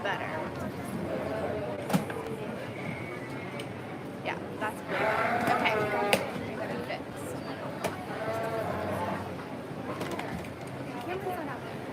better. Yeah, that's great. Okay, I'm gonna fix. Can't put that out there.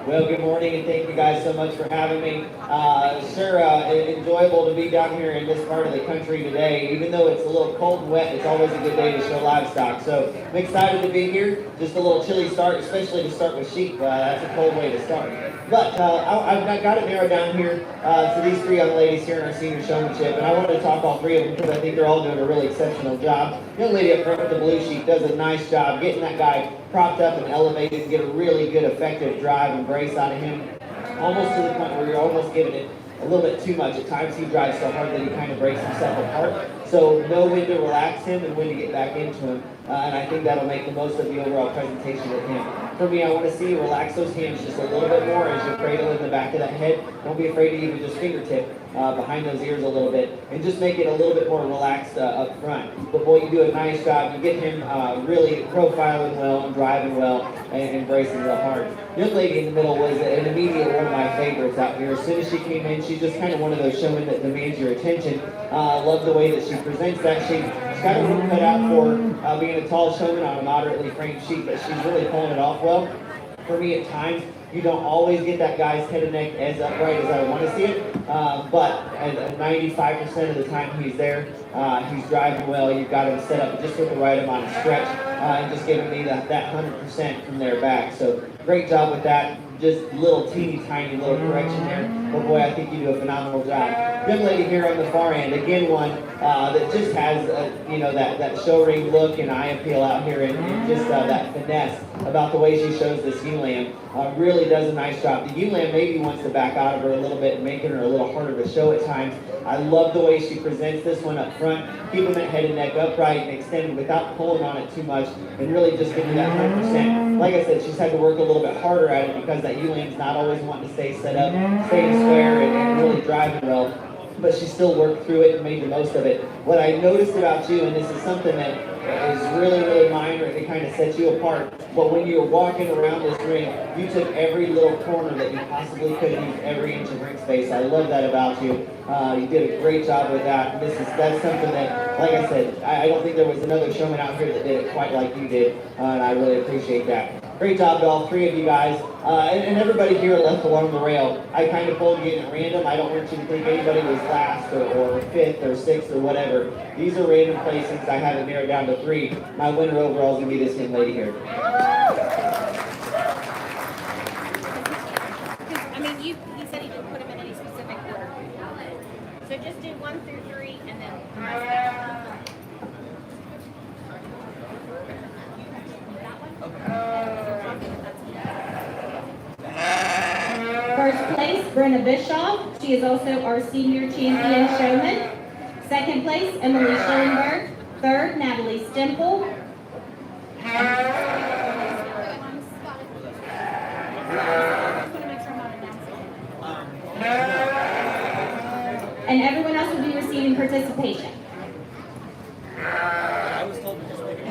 Well, good morning, and thank you guys so much for having me. Sure, enjoyable to be down here in this part of the country today. Even though it's a little cold and wet, it's always a good day to show livestock. So I'm excited to be here. Just a little chilly start, especially to start with sheep. That's a cold way to start. But I've got it narrowed down here to these three young ladies here in our senior showmanship, and I wanted to talk all three of them because I think they're all doing a really exceptional job. Young lady up front with the blue sheep does a nice job getting that guy propped up and elevated and get a really good effective drive and brace out of him, almost to the point where you're almost giving it a little bit too much. At times he drives so hard that he kind of breaks himself apart. So know when to relax him and when to get back into him. And I think that'll make the most of the overall presentation with him. For me, I want to see you relax those hands just a little bit more as you cradle in the back of that head. Don't be afraid to even just fingertip behind those ears a little bit, and just make it a little bit more relaxed up front. But boy, you do a nice job. You get him really profiling well and driving well and bracing real hard. The young lady in the middle was an immediate one of my favorites out here. As soon as she came in, she's just kind of one of those showmen that demands your attention. Love the way that she presents that sheep. She's got her work cut out for being a tall showman on a moderately framed sheep, but she's really pulling it off well. For me, at times, you don't always get that guy's head and neck as upright as I want to see it, but at 95% of the time he's there, he's driving well. You've got him set up just with the right amount of stretch and just giving me that 100% from there back. So great job with that. Just little teeny tiny little correction there. But boy, I think you do a phenomenal job. Young lady here on the far end, again one that just has that show ring look and eye appeal out here, and just that finesse about the way she shows this ewe lamb. Really does a nice job. The ewe lamb maybe wants to back out of her a little bit, making her a little harder to show at times. I love the way she presents this one up front, keeping that head and neck upright and extended without pulling on it too much, and really just giving that 100%. Like I said, she's had to work a little bit harder at it because that ewe lamb's not always wanting to stay set up, stay square, and really driving well. But she still worked through it and made the most of it. What I noticed about you, and this is something that is really, really minor, and it kind of sets you apart, but when you were walking around this ring, you took every little corner that you possibly could and used every inch of ring space. I love that about you. You did a great job with that. That's something that, like I said, I don't think there was another showman out here that did it quite like you did, and I really appreciate that. Great job to all three of you guys, and everybody here left along the rail. I kind of pulled you in at random. I don't want you to think anybody was last or fifth or sixth or whatever. These are random placings. I have it narrowed down to 3. My winner overall is going to be this young lady here. I mean, he said he didn't put them in any specific order. So just do 1 through 3 and then First place, Brenna Bischoff. She is also our senior champion showman. Second place, Emily Schillenberg. Third, Natalie Stemple. And everyone else will be receiving participation. I was told to just make it.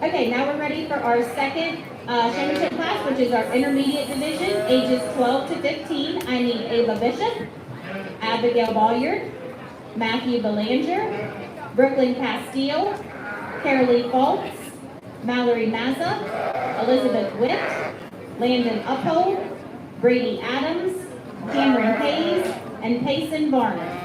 Okay, now we're ready for our second showmanship class, which is our intermediate division, ages 12 to 15. I need Ava Bishop, Abigail Balliard, Matthew Belanger, Brooklyn Castile, Carolee Fultz, Mallory Mazza, Elizabeth Witt, Landon Uphold, Brady Adams, Cameron Hayes, and Payson Varner.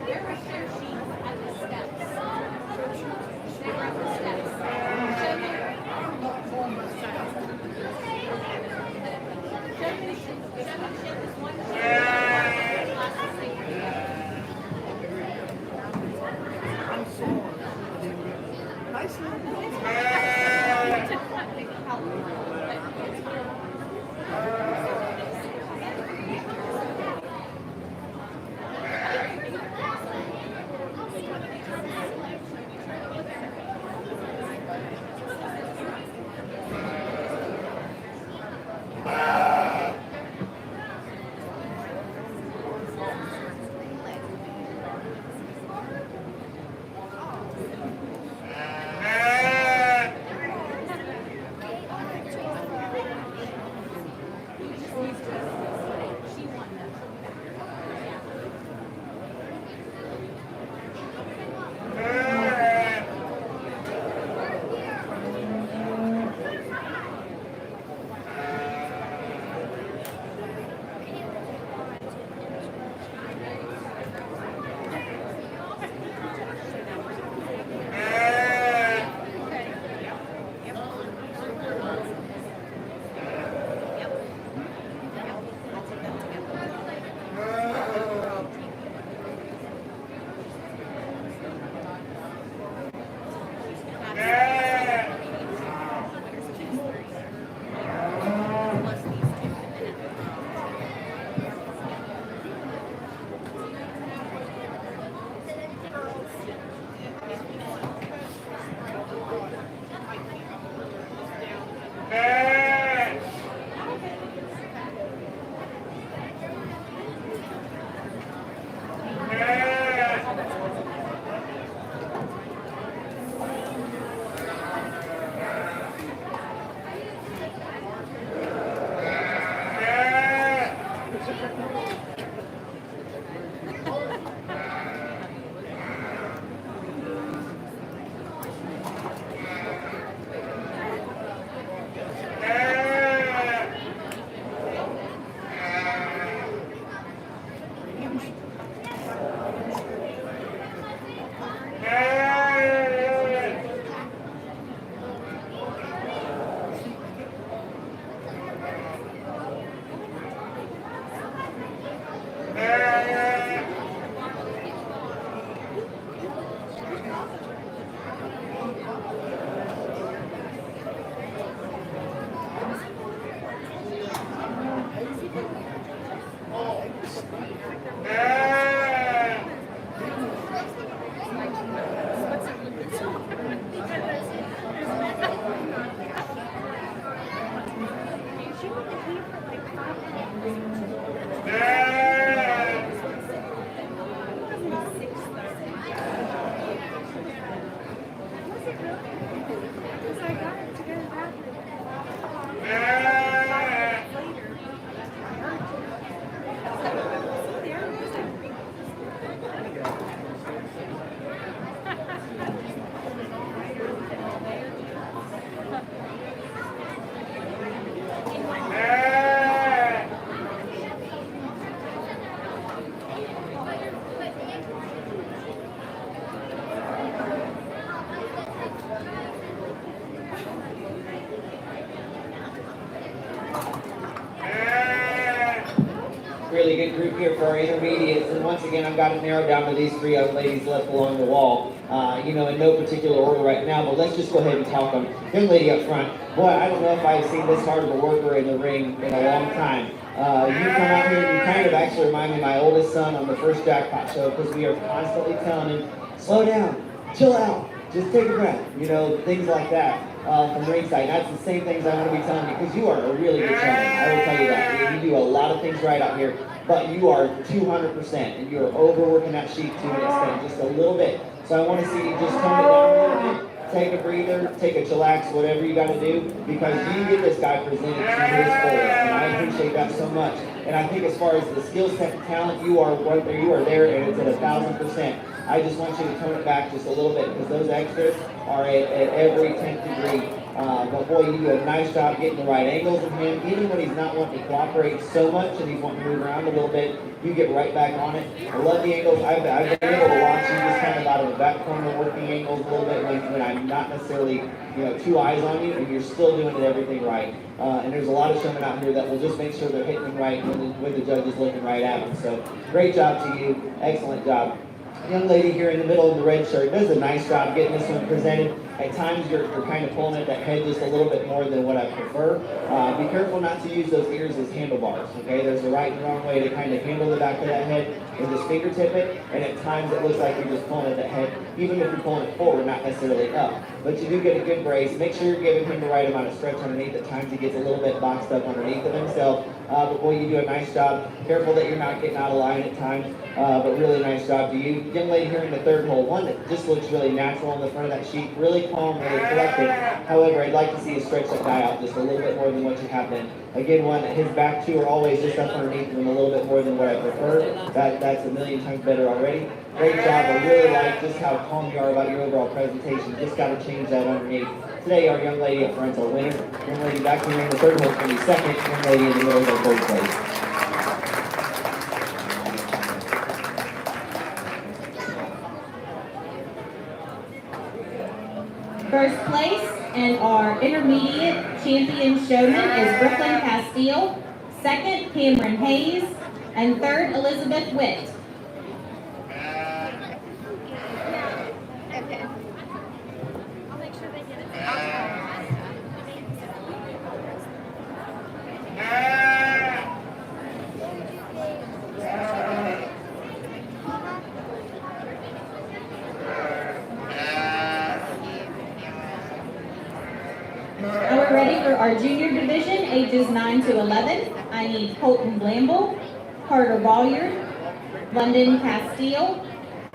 There were show sheets at the steps. They were at the steps. Showmanship is one sheet. Last thing. Nice little Really good group here for our intermediates, and once again I've got it narrowed down to these three young ladies left along the wall. In no particular order right now, but let's just go ahead and talk them. Young lady up front, boy, I don't know if I've seen this hard of a worker in the ring in a long time. You come out here, you kind of actually remind me of my oldest son on the first jackpot show, because we are constantly telling him, slow down, chill out, just take a breath, things like that. From ringside. That's the same things I want to be telling you, because you are a really good showman. I will tell you that. You do a lot of things right out here, but you are 200%, and you are overworking that sheet to an extent, just a little bit. So I want to see you just tone it down a little bit, take a breather, take a chillax, whatever you got to do, because you get this guy presented to his fullest, and I appreciate that so much. And I think as far as the skill set and talent, you are right there, you are there, and it's at 1,000%. I just want you to tone it back just a little bit, because those extras are at every 10th degree But boy, you do a nice job getting the right angles of him. Even when he's not wanting to cooperate so much and he's wanting to move around a little bit, you get right back on it. I love the angles. I've been able to watch you just kind of out of the back corner working angles a little bit when I'm not necessarily, two eyes on you, and you're still doing everything right. And there's a lot of showmen out here that will just make sure they're hitting them right when the judge is looking right at them. So great job to you. Excellent job. Young lady here in the middle in the red shirt does a nice job getting this one presented. At times you're kind of pulling at that head just a little bit more than what I prefer. Be careful not to use those ears as handlebars, okay? There's a right and wrong way to kind of handle the back of that head and just fingertip it, and at times it looks like you're just pulling at that head, even if you're pulling it forward, not necessarily up. But you do get a good brace. Make sure you're giving him the right amount of stretch underneath. At times he gets a little bit boxed up underneath of himself, but boy, you do a nice job. Careful that you're not getting out of line at times, but really nice job to you. Young lady here in the third hole, one that just looks really natural on the front of that sheet, really calm, really collected. However, I'd like to see you stretch that guy out just a little bit more than what you have been. Again, one that his back two are always just up underneath him a little bit more than what I prefer. That's a million times better already. Great job. I really like just how calm you are about your overall presentation. Just got to change that underneath. Today, our young lady up front's our winner. Young lady back here in the third hole is going to be second. Young lady in the middle is our third place. First place and our intermediate champion showman is Brooklyn Castile. Second, Cameron Hayes. And third, Elizabeth Witt. Okay. I'll make sure they get it. Now we're ready for our junior division, ages 9 to 11. I need Colton Blamble, Carter Bolliard, London Castile,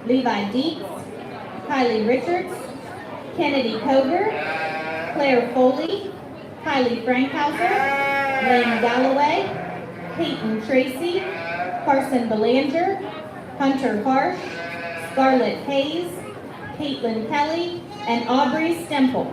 Levi Deeks, Kylie Richards, Kennedy Koger, Claire Foley, Kylie Frankhauser, Lynn Galloway, Peyton Tracy, Carson Belanger, Hunter Harsh, Scarlett Hayes, Caitlin Kelly, and Aubrey Stemple.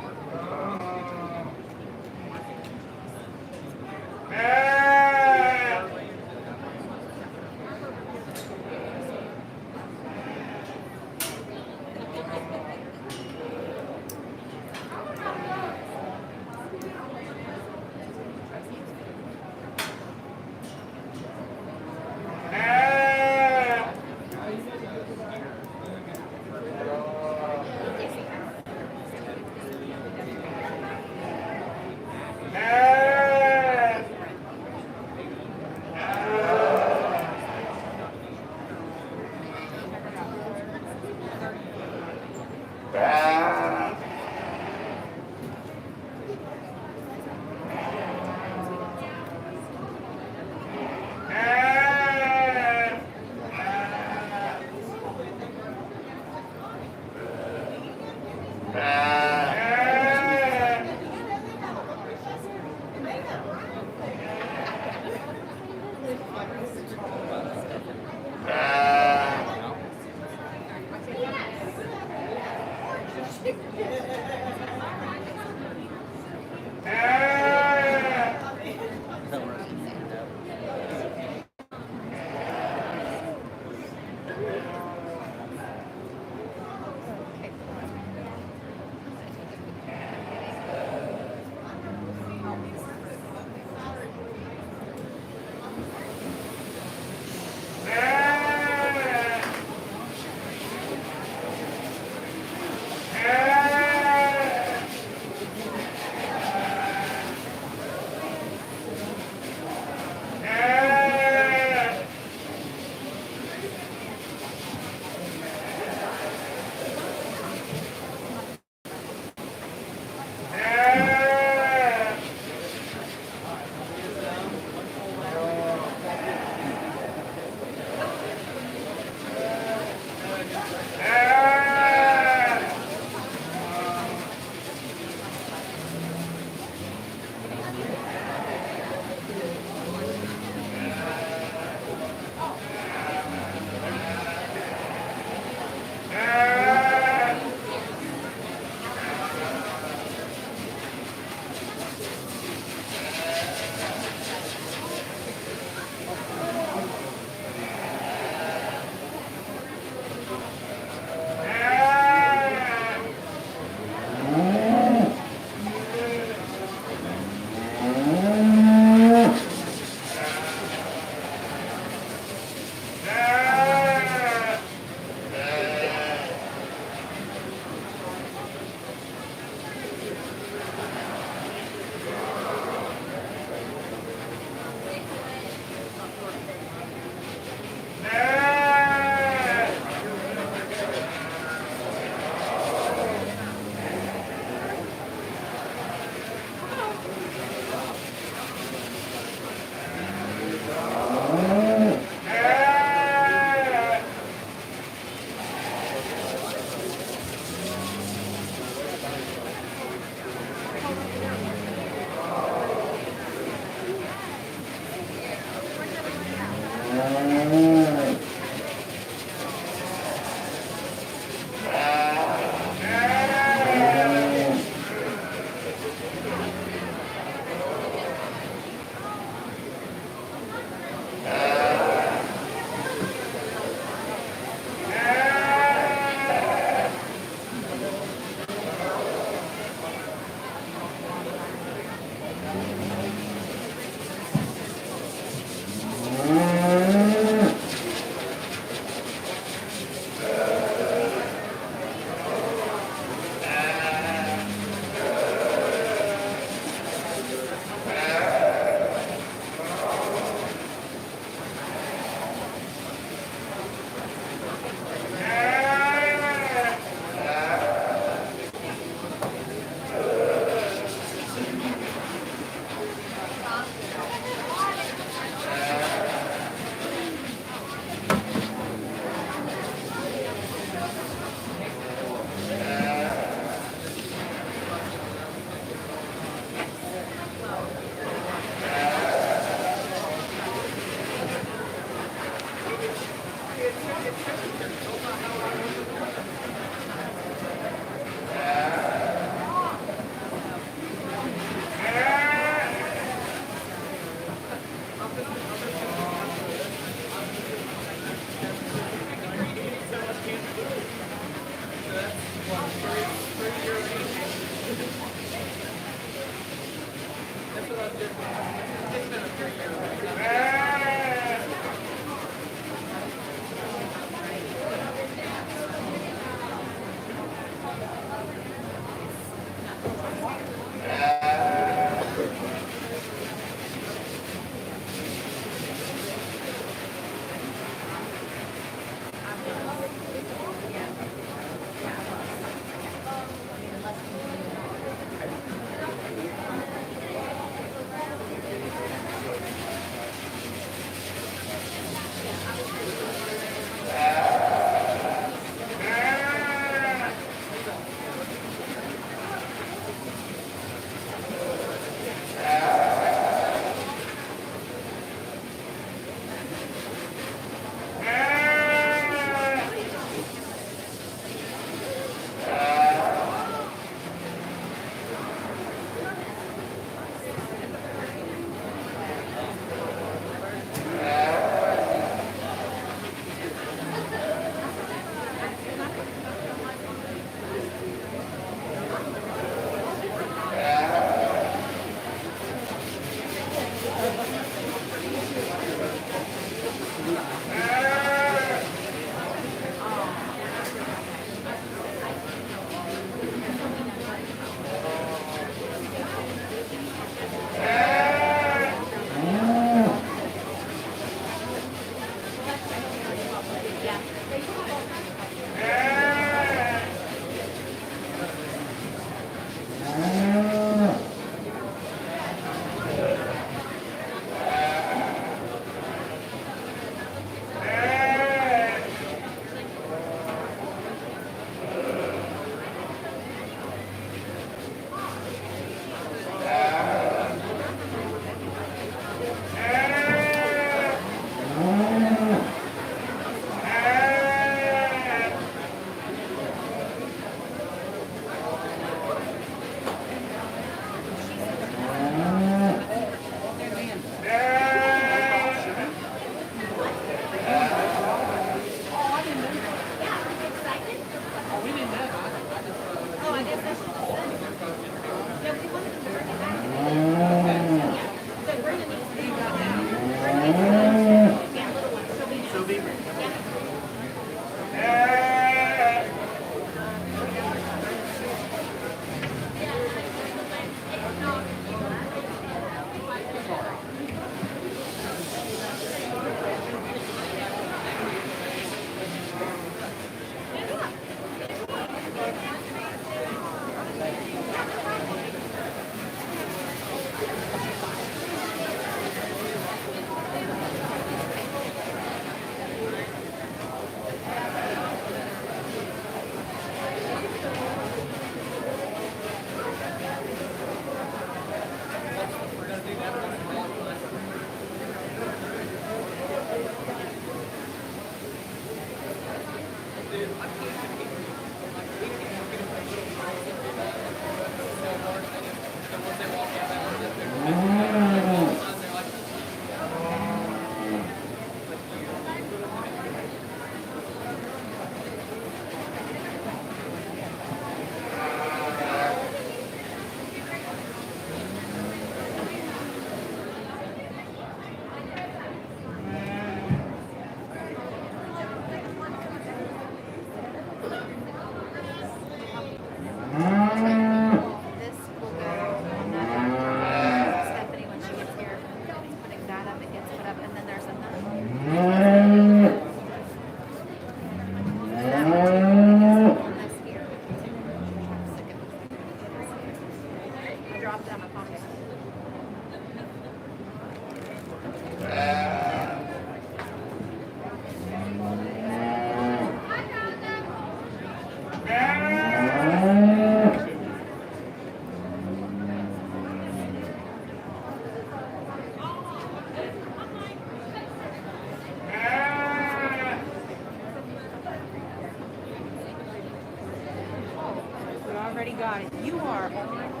already got it. You are on.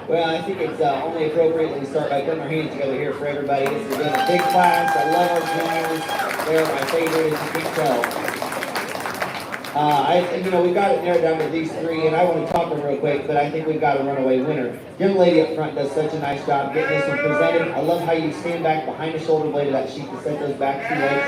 Well, I think it's only appropriate that we start by putting our hands together here for everybody. This has been a big class. I love our juniors. They're my favorite, as you can tell. We've got it narrowed down to these three, and I want to talk them real quick, but I think we've got a runaway winner. Young lady up front does such a nice job getting this one presented. I love how you stand back behind the shoulder blade of that sheep to set those back 2 legs.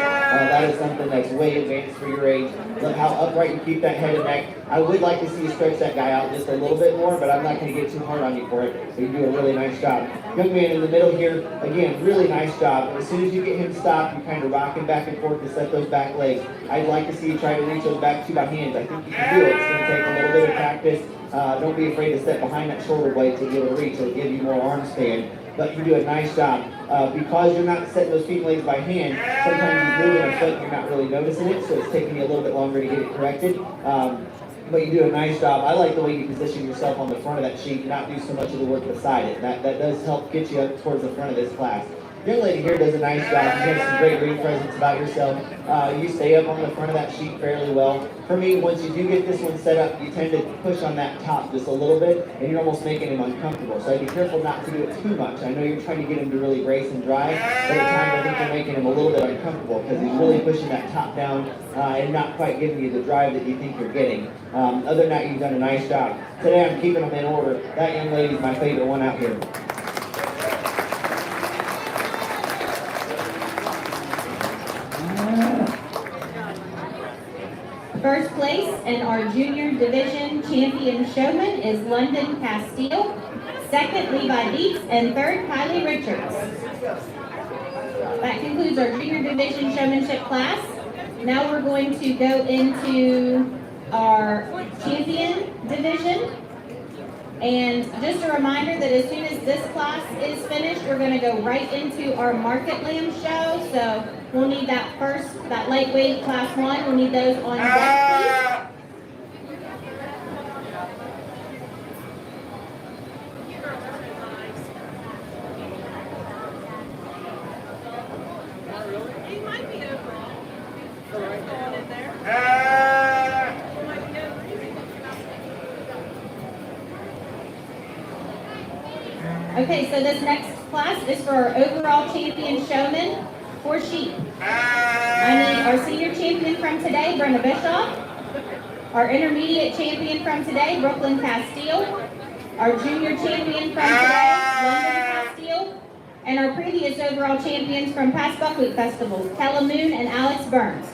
That is something that's way advanced for your age. Love how upright you keep that head and neck. I would like to see you stretch that guy out just a little bit more, but I'm not going to get too hard on you for it. So you do a really nice job. Young man in the middle here, again, really nice job. As soon as you get him stopped, you kind of rock him back and forth to set those back legs. I'd like to see you try to reach those back 2 by hand. I think you can do it. It's going to take a little bit of practice. Don't be afraid to step behind that shoulder blade to be able to reach. It'll give you more arm span. But you do a nice job. Because you're not setting those feet legs by hand, sometimes you move in a foot and you're not really noticing it, so it's taking you a little bit longer to get it corrected. But you do a nice job. I like the way you position yourself on the front of that sheet, not do so much of the work beside it. That does help get you up towards the front of this class. Young lady here does a nice job. You have some great ring presence about yourself. You stay up on the front of that sheet fairly well. For me, once you do get this one set up, you tend to push on that top just a little bit, and you're almost making him uncomfortable. So I'd be careful not to do it too much. I know you're trying to get him to really brace and drive, but at times I think you're making him a little bit uncomfortable because he's really pushing that top down and not quite giving you the drive that you think you're getting. Other than that, you've done a nice job. Today I'm keeping them in order. That young lady's my favorite one out here. First place in our junior division champion showman is London Castile. Second, Levi Dietz, and third, Kylie Richards. That concludes our junior division showmanship class. Now we're going to go into our champion division. And just a reminder that as soon as this class is finished, we're going to go right into our market lamb show. So we'll need that lightweight class 1. We'll need those on deck, please. Okay, so this next class is for our overall champion showman for sheep. I need our senior champion from today, Brenda Bischoff. Our intermediate champion from today, Brooklyn Castile. Our junior champion from today, London Castile. And our previous overall champions from past Buckwheat festivals, Kella Moon and Alex Burns.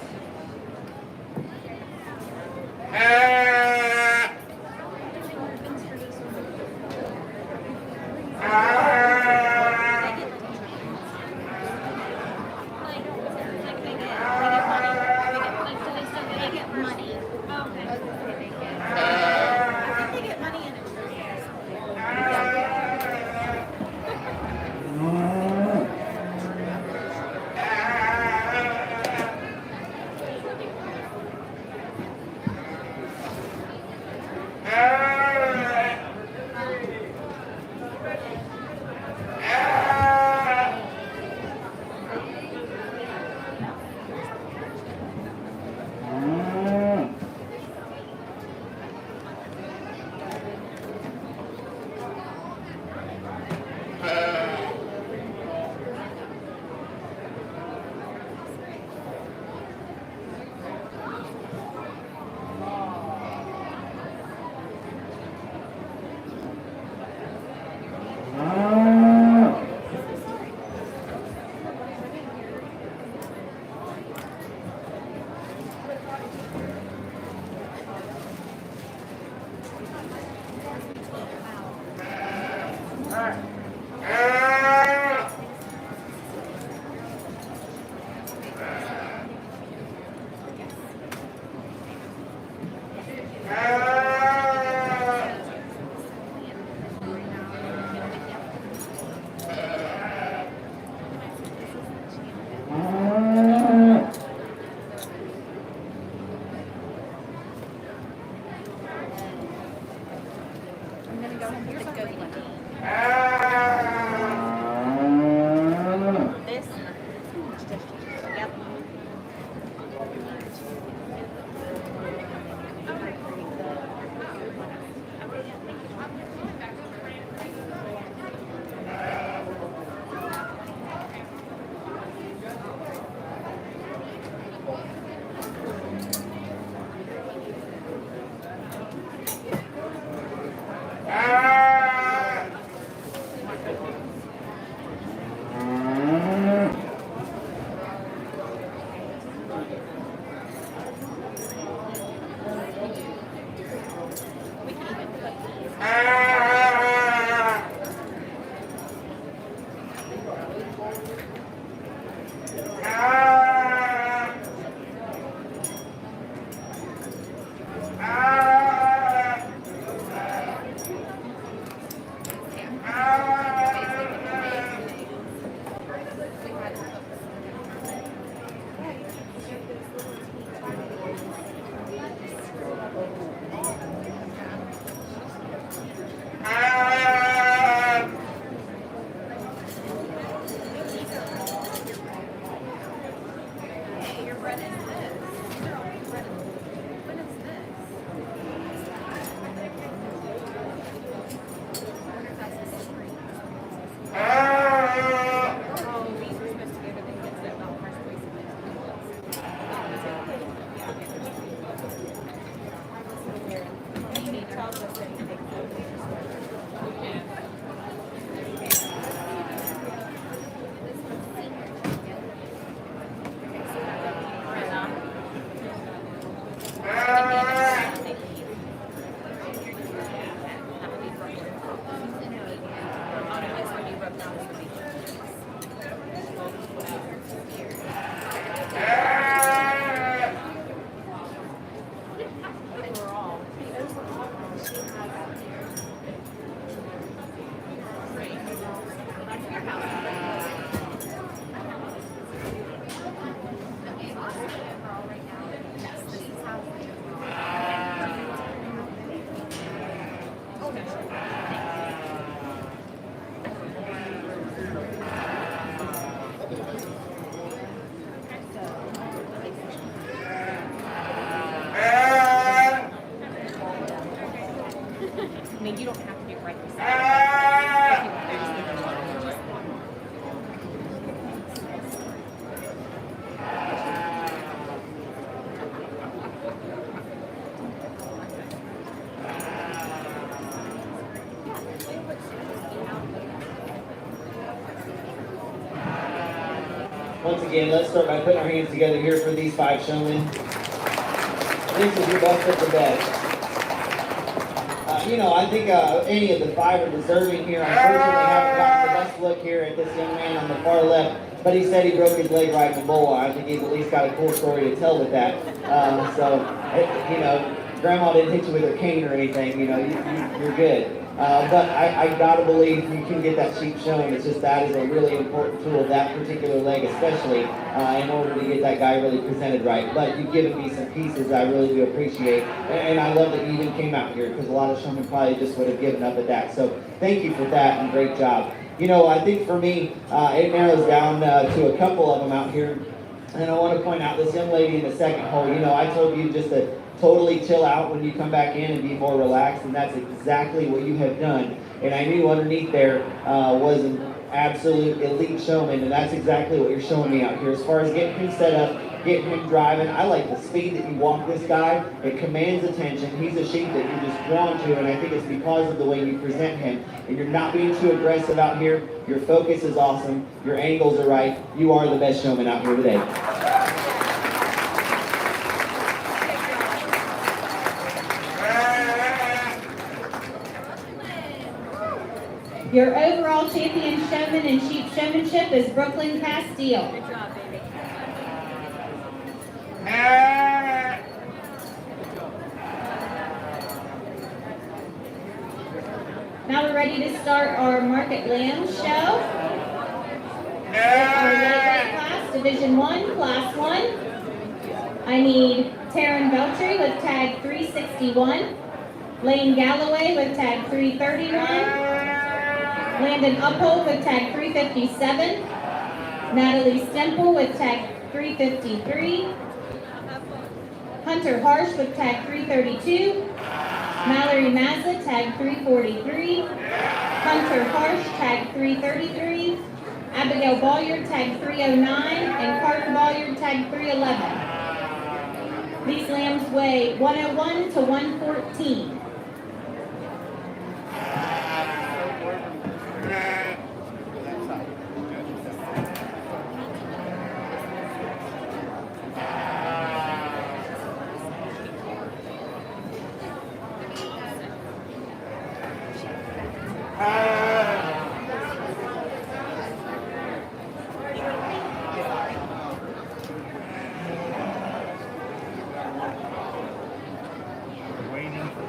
Once again, let's start by putting our hands together here for these 5 showmen. This is your best of the best. I think any of the 5 are deserving here. Unfortunately, haven't gotten the best look here at this young man on the far left, but he said he broke his leg riding a bull. I think he's at least got a cool story to tell with that. Grandma didn't hit you with her cane or anything. You're good. But I gotta believe you can get that sheep shown. It's just that is a really important tool, that particular leg especially, in order to get that guy really presented right. But you've given me some pieces I really do appreciate. And I love that you even came out here, because a lot of showmen probably just would have given up at that. So thank you for that, and great job. I think for me, it narrows down to a couple of them out here. And I want to point out this young lady in the second hole. I told you just to totally chill out when you come back in and be more relaxed, and that's exactly what you have done. And I knew underneath there was an absolute elite showman, and that's exactly what you're showing me out here. As far as getting him set up, getting him driving, I like the speed that you walk this guy. It commands attention. He's a sheep that you're just drawn to, and I think it's because of the way you present him. And you're not being too aggressive out here. Your focus is awesome. Your angles are right. You are the best showman out here today. Your overall champion showman in sheep showmanship is Brooklyn Castile. Good job, baby. Now we're ready to start our Market Lamb Show. Our lightweight class, Division 1, Class 1. I need Taryn Beltry with tag 361. Lane Galloway with tag 331. Landon Uphold with tag 357. Natalie Stemple with tag 353. Hunter Harsh with tag 332. Mallory Mazza, tag 343. Hunter Harsh, tag 333. Abigail Bolliard, tag 309. And Carter Bolliard, tag 311. These lambs weigh 101 to 114. Waiting for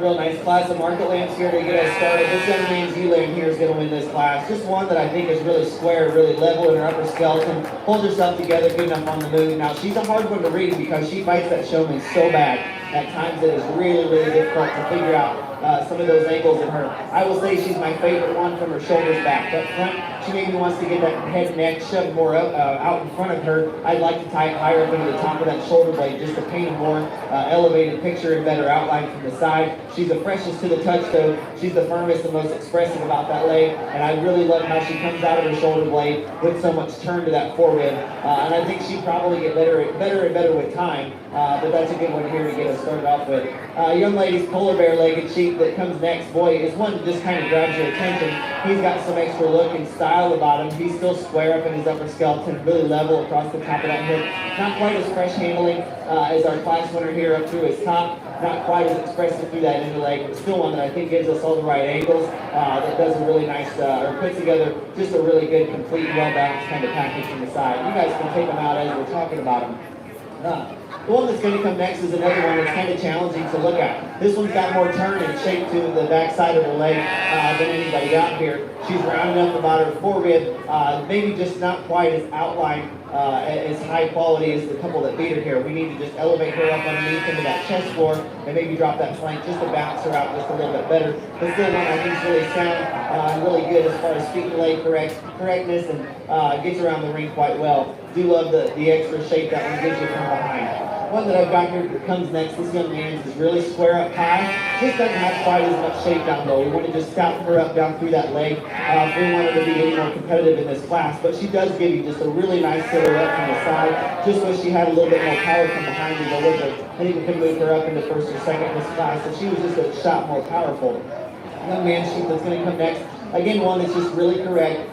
Real nice class of market lambs here to get us started. This young man's ewe lamb here is going to win this class. Just one that I think is really square, really level in her upper skeleton, holds herself together, good enough on the move. Now, she's a hard one to read because she fights that showman so bad. At times it is really, really difficult to figure out some of those angles in her. I will say she's my favorite one from her shoulders back. Up front, she maybe wants to get that head and neck shoved more up, out in front of her. I'd like to tie it higher up into the top of that shoulder blade just to paint a more elevated picture and better outline from the side. She's the freshest to the touch though. She's the firmest and most expressive about that leg, and I really love how she comes out of her shoulder blade with so much turn to that forerib. And I think she'd probably get better and better with time, but that's a good one here to get us started off with. Young lady's polar bear legged sheep that comes next, boy, is one that just kind of grabs your attention. He's got some extra look and style about him. He's still square up in his upper skeleton, really level across the top of that hip. Not quite as fresh handling as our class winner here up through his top. Not quite as expressive through that inner leg, but still one that I think gives us all the right angles. That does a really nice, or puts together just a really good, complete, well-balanced kind of package from the side. You guys can take them out as we're talking about them. The one that's going to come next is another one that's kind of challenging to look at. This one's got more turn and shape to the back side of her leg than anybody out here. She's rounded up about her forerib, maybe just not quite as outlined, as high quality as the couple that beat her here. We need to just elevate her up underneath into that chest floor and maybe drop that flank just to bounce her out just a little bit better. But still one I think is really sound and really good as far as feet and leg correctness and gets around the ring quite well. Do love the extra shape that one gives you from behind. One that I've got here that comes next, this young man's is really square up high. Just doesn't have quite as much shape down low. We want to just scout her up down through that leg if we want her to be any more competitive in this class. But she does give you just a really nice silhouette from the side. Just wish she had a little bit more power from behind to go with her. I think we could move her up into first or second in this class. So she was just a shot more powerful. Young man's sheep that's going to come next. Again, one that's just really correct,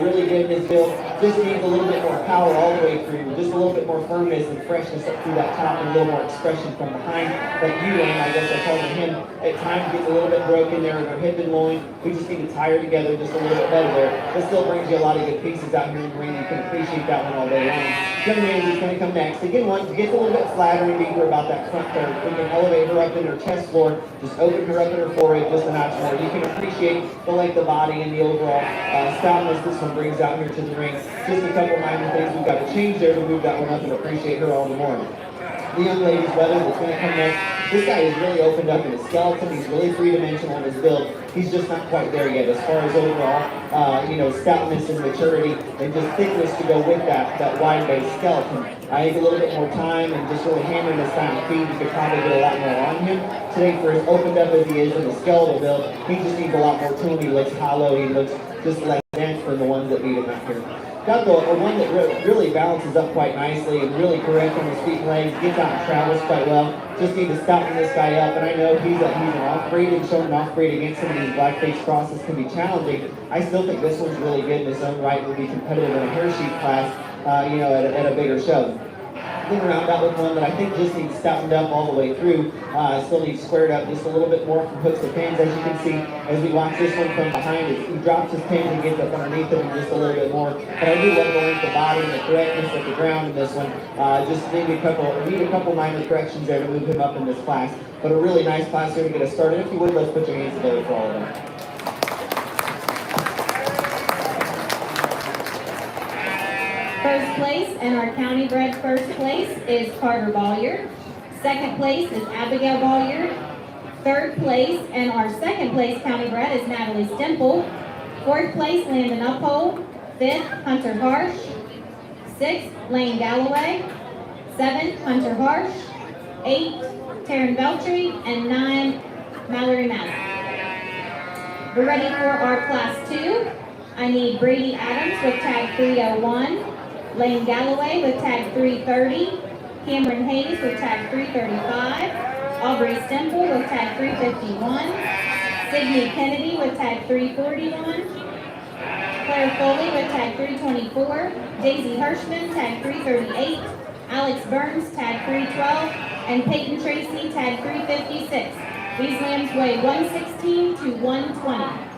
really good in his build. Just needs a little bit more power all the way through, just a little bit more firmness and freshness up through that top and a little more expression from behind. That U-lamb, I guess I call him, at times gets a little bit broken there in her hip and loin. We just need to tie her together just a little bit better there. This still brings you a lot of good pieces out here in the ring. You can appreciate that one all day long. Young man is going to come next. Again, one gets a little bit flatter and deeper about that front third. We can elevate her up in her chest floor, just open her up in her forehead just a notch more. You can appreciate the length of body and the overall stoutness this one brings out here to the ring. Just a couple minor things we've got to change there to move that one up and appreciate her all the more. The young lady's brother that's going to come next. This guy is really opened up in his skeleton. He's really three-dimensional in his build. He's just not quite there yet as far as overall, stoutness and maturity and just thickness to go with that wide-based skeleton. I think a little bit more time and just really hammering his time and feet, you could probably get a lot more on him. Today, for as opened up as he is in the skeletal build, he just needs a lot more tune. He looks hollow. He looks just less dense for the ones that beat him out here. Got the one that really balances up quite nicely and really correct on his feet and legs, gets out and travels quite well. Just need to stouten this guy up, and I know he's an off-breed, and showing an off-breed against some of these black-face crosses can be challenging. I still think this one's really good in his own right, will be competitive in a hair sheep class, at a bigger show. Then round out with one that I think just needs stoutened up all the way through. Still needs squared up just a little bit more from hooks to pins. As you can see, as we watch this one from behind, he drops his pins and gets up underneath them just a little bit more. But I do love the length of body and the correctness of the ground in this one. Just need a couple minor corrections there to move him up in this class. But a really nice class here to get us started. If you would, let's put your hands together for all of them. First place and our county bred first place is Carter Bolliard. Second place is Abigail Bolliard. Third place and our second place county bred is Natalie Stemple. Fourth place, Landon Uphold. Fifth, Hunter Harsh. Sixth, Lane Galloway. Seventh, Hunter Harsh. 8, Taryn Beltry. And 9, Mallory Maddox. We're ready for our class 2. I need Brady Adams with tag 301. Lane Galloway with tag 330, Cameron Hayes with tag 335, Aubrey Stemple with tag 351, Sydney Kennedy with tag 341, Claire Foley with tag 324, Daisy Hirschman tag 338, Alex Burns tag 312, and Peyton Tracy tag 356. These lambs weigh 116 to 120.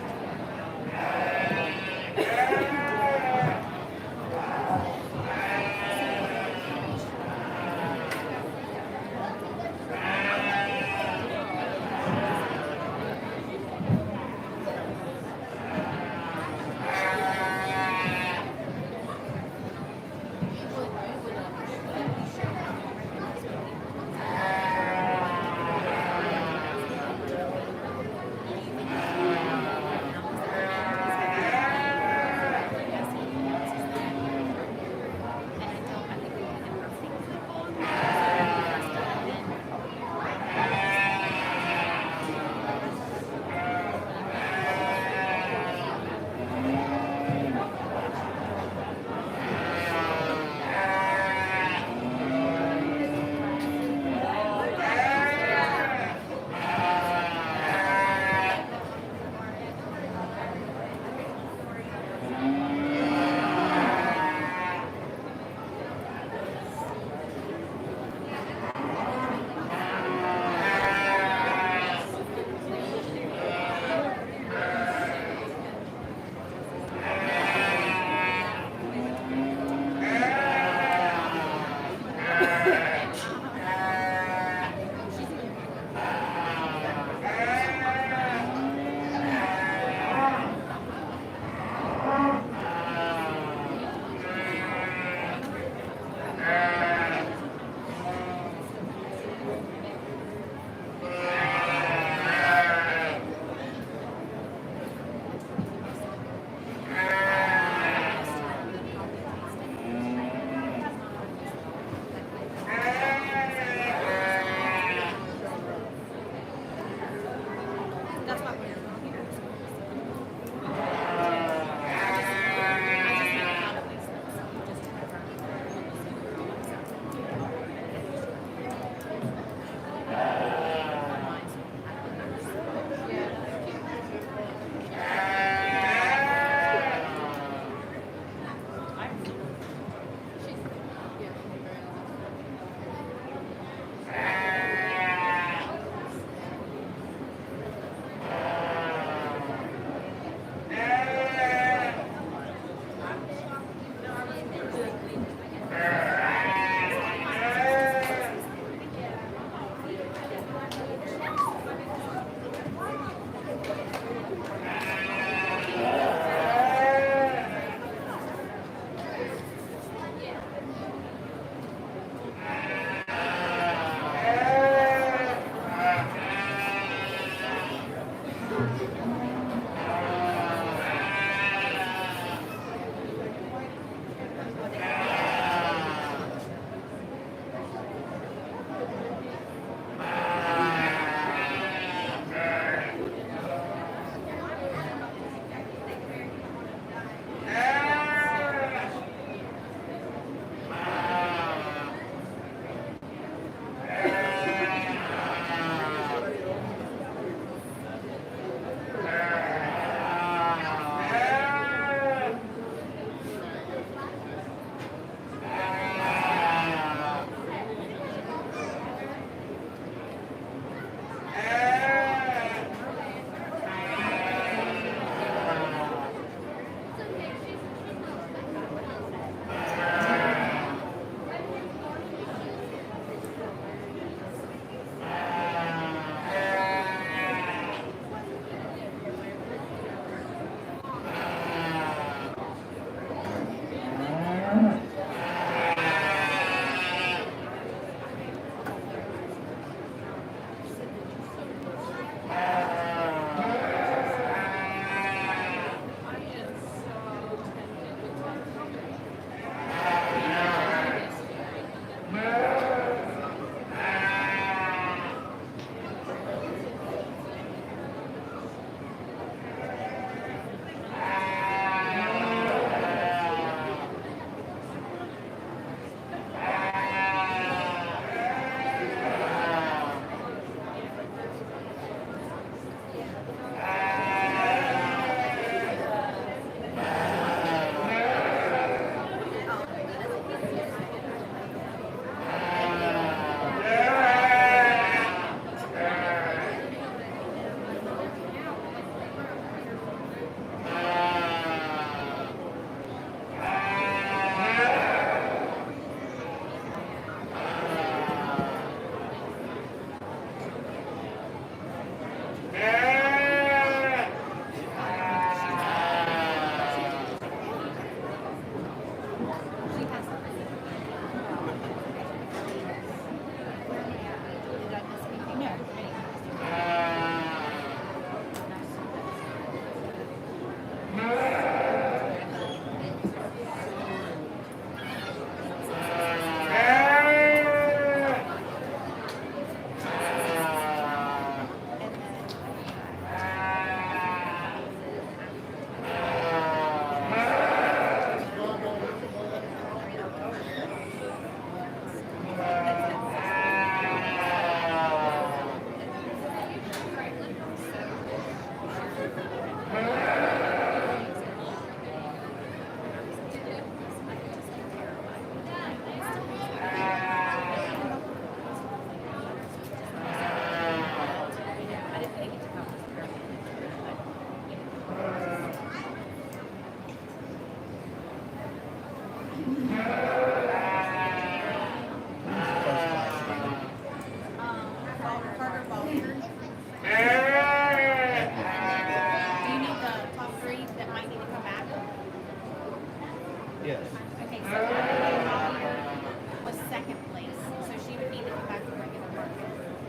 Yes. Okay, so Abigail was second place, so she would need to come back to regular work.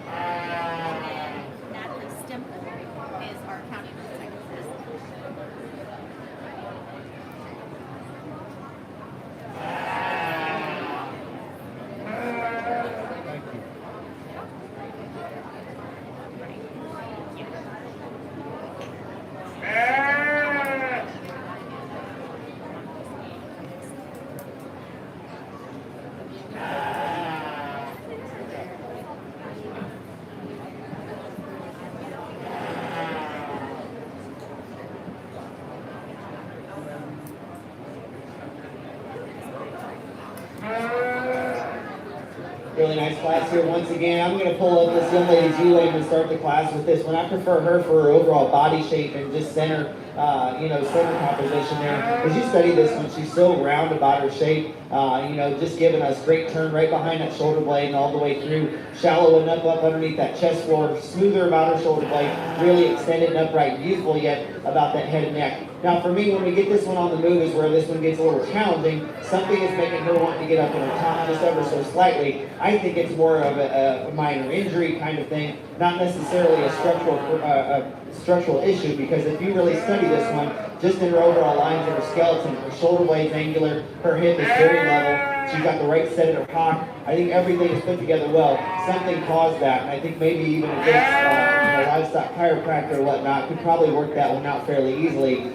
And then Natalie Stemple is our county executive. Thank you. Really nice class here once again. I'm going to pull up this young lady's U-Lame and start the class with this one. I prefer her for her overall body shape and just center, center composition there. As you study this one, she's so round about her shape, just giving us great turn right behind that shoulder blade and all the way through, shallow and up underneath that chest floor, smoother about her shoulder blade, really extended and upright, youthful yet about that head and neck. Now for me, when we get this one on the move is where this one gets a little challenging. Something is making her want to get up on her top just ever so slightly. I think it's more of a minor injury kind of thing, not necessarily a structural issue, because if you really study this one, just in her overall lines of her skeleton, her shoulder blade's angular, her hip is very level, she's got the right set in her hock. I think everything is put together well. Something caused that, and I think maybe even against livestock chiropractor or whatnot could probably work that one out fairly easily.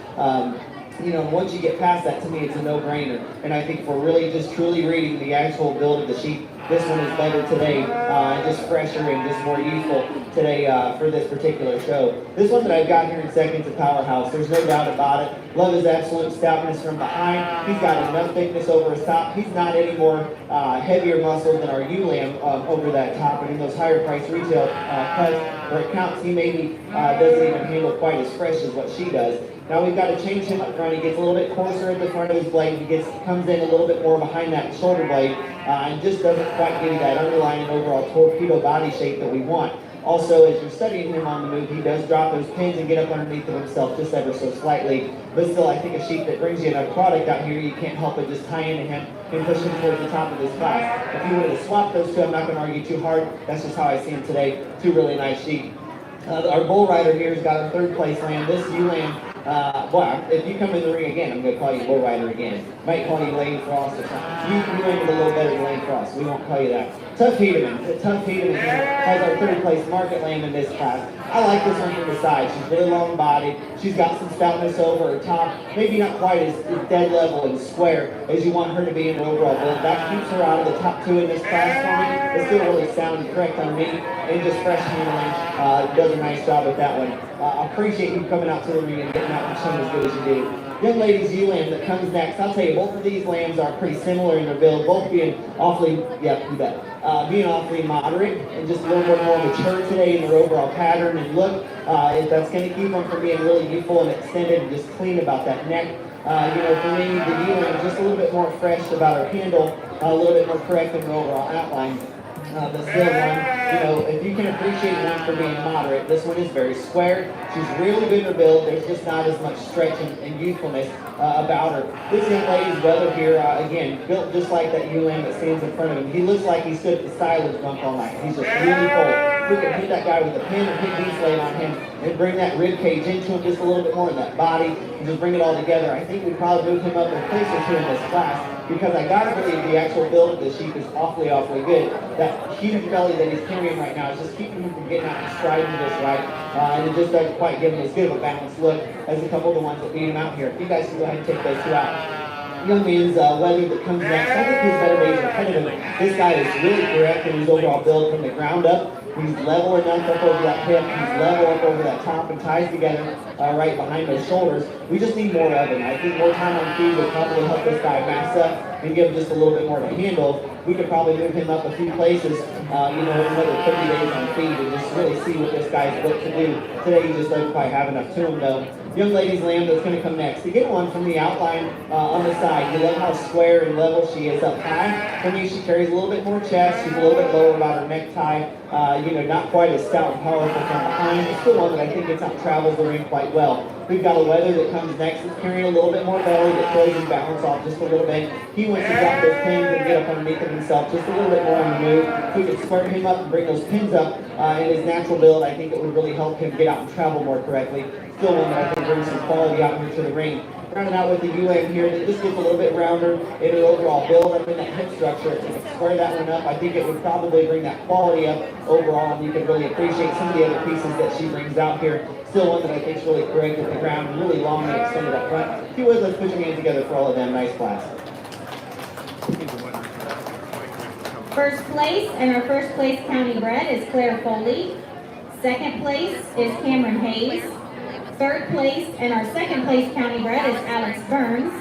Once you get past that, to me, it's a no-brainer. And I think if we're really just truly reading the actual build of the sheep, this one is better today, and just fresher and just more youthful today for this particular show. This one that I've got here in second to Powerhouse, there's no doubt about it. Love his absolute stoutness from behind. He's got enough thickness over his top. He's not any more heavier muscle than our ewe-lamb over that top, and in those higher price retail cuts or accounts, he maybe doesn't even handle quite as fresh as what she does. Now we've got to change him up front. He gets a little bit coarser at the front of his blade. He comes in a little bit more behind that shoulder blade and just doesn't quite give you that underlying overall torpedo body shape that we want. Also, as you're studying him on the move, he does drop those pins and get up underneath of himself just ever so slightly. but still, I think a sheep that brings you enough product out here, you can't help but just tie into him and push him towards the top of this class. If you wanted to swap those two, I'm not going to argue too hard. That's just how I see him today. Two really nice sheep. Our bull rider here has got our third place lamb. This ewe lamb, well, if you come in the ring again, I'm going to call you bull rider again. Might call you Lane Frost or something. You ran it a little better than Lane Frost. We won't call you that. Tough Hedeman here has our third place market lamb in this class. I like this one from the side. She's really long bodied. She's got some stoutness over her top. Maybe not quite as dead level and square as you want her to be in her overall build. That keeps her out of the top two in this class for me. It's still really sound and correct on me. And just fresh handling. Does a nice job with that one. I appreciate you coming out to the ring and getting out and showing as good as you do. Young lady's ewe lamb that comes next. I'll tell you, both of these lambs are pretty similar in their build, both being awfully, yeah, you bet, being awfully moderate and just a little bit more mature today in their overall pattern and look. If that's going to keep them from being really youthful and extended and just clean about that neck. You know, for me, the ewe lamb is just a little bit more fresh about her handle, a little bit more correct in her overall outline. But still one, you know, if you can appreciate one for being moderate, this one is very square. She's really good in her build. There's just not as much stretch and youthfulness about her. This young lady's brother here, again, built just like that ewe lamb that stands in front of him. He looks like he stood at the silage bunk all night. He's just really full. We can hit that guy with a pin and hit beast laid on him and bring that rib cage into him just a little bit more in that body and just bring it all together. I think we probably move him up a place or two in this class, because I gotta believe the actual build of the sheep is awfully good. That huge belly that he's carrying right now is just keeping him from getting out and striding this right, and it just doesn't quite give him as good of a balanced look as a couple of the ones that beat him out here. If you guys can go ahead and take those two out. Young man's weather that comes next, I think he's better days ahead of him. This guy is really correct in his overall build from the ground up. He's level enough up over that hip, he's level up over that top and ties together right behind those shoulders. We just need more of him. I think more time on feed would probably help this guy mass up and give him just a little bit more of a handle. We could probably move him up a few places, you know, another 30 days on feed and just really see what this guy's built to do. Today he just doesn't quite have enough to him though. Young lady's lamb that's going to come next. To get one from the outline on the side, you love how square and level she is up high. For me, she carries a little bit more chest. She's a little bit lower about her necktie. You know, not quite as stout and powerful from behind. It's still one that I think gets out and travels the ring quite well. We've got a weather that comes next that's carrying a little bit more belly that throws his balance off just a little bit. He wants to drop those pins and get up underneath of himself just a little bit more on the move. If we could square him up and bring those pins up in his natural build, I think it would really help him get out and travel more correctly. Still one that I think brings some quality out here to the ring. Rounding out with the ewe lamb here that just gets a little bit rounder in her overall build up in that hip structure. If you could square that one up, I think it would probably bring that quality up overall, and you can really appreciate some of the other pieces that she brings out here. Still one that I think is really correct at the ground, and really long and extended up front. If you would, let's put your hands together for all of them. Nice class. First place, and our first place county bred is Claire Foley. Second place is Cameron Hayes. Third place and our second place county bred is Alex Burns.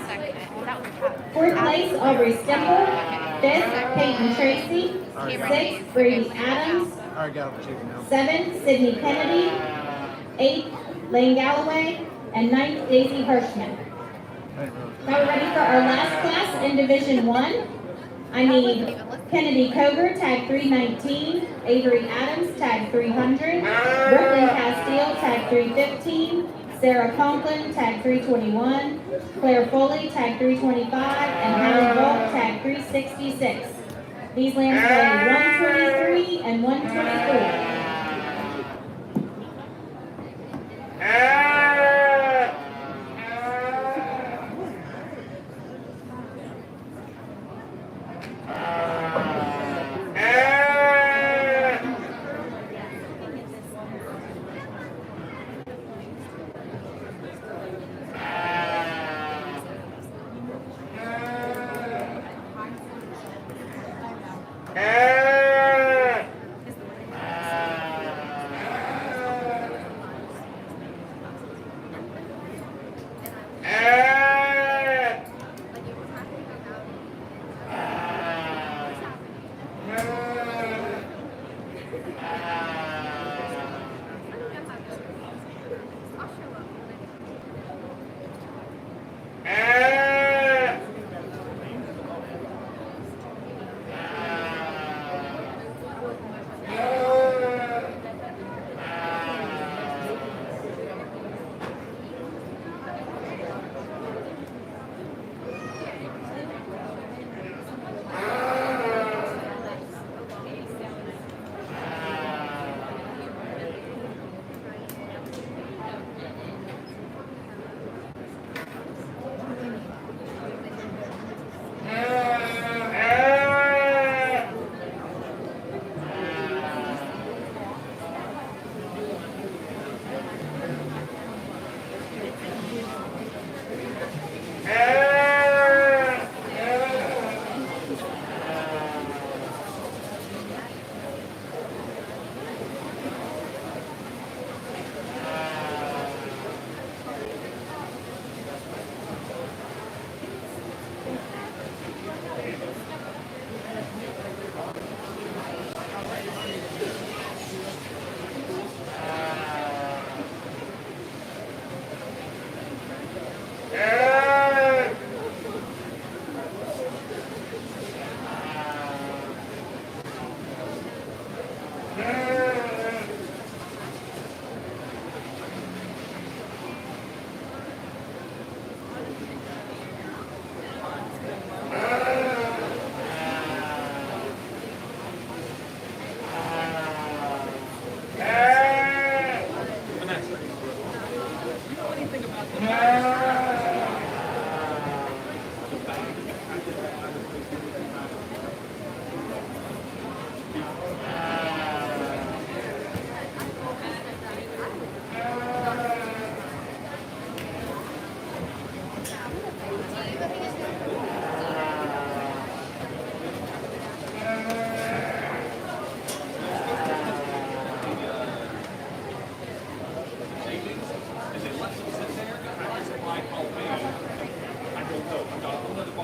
Fourth place, Aubrey Stemple. Fifth, Peyton Tracy. Sixth, Brady Adams. Seventh, Sydney Kennedy. Eighth, Lane Galloway. And ninth, Daisy Hirschman. Now we're ready for our last class in Division 1. I need Kennedy Koger, tag 319, Avery Adams, tag 300, Brooklyn Castile, tag 315, Sarah Conklin, tag 321, Claire Foley, tag 325, and Hallie Volk, tag 366. These lambs weigh 123 and 124.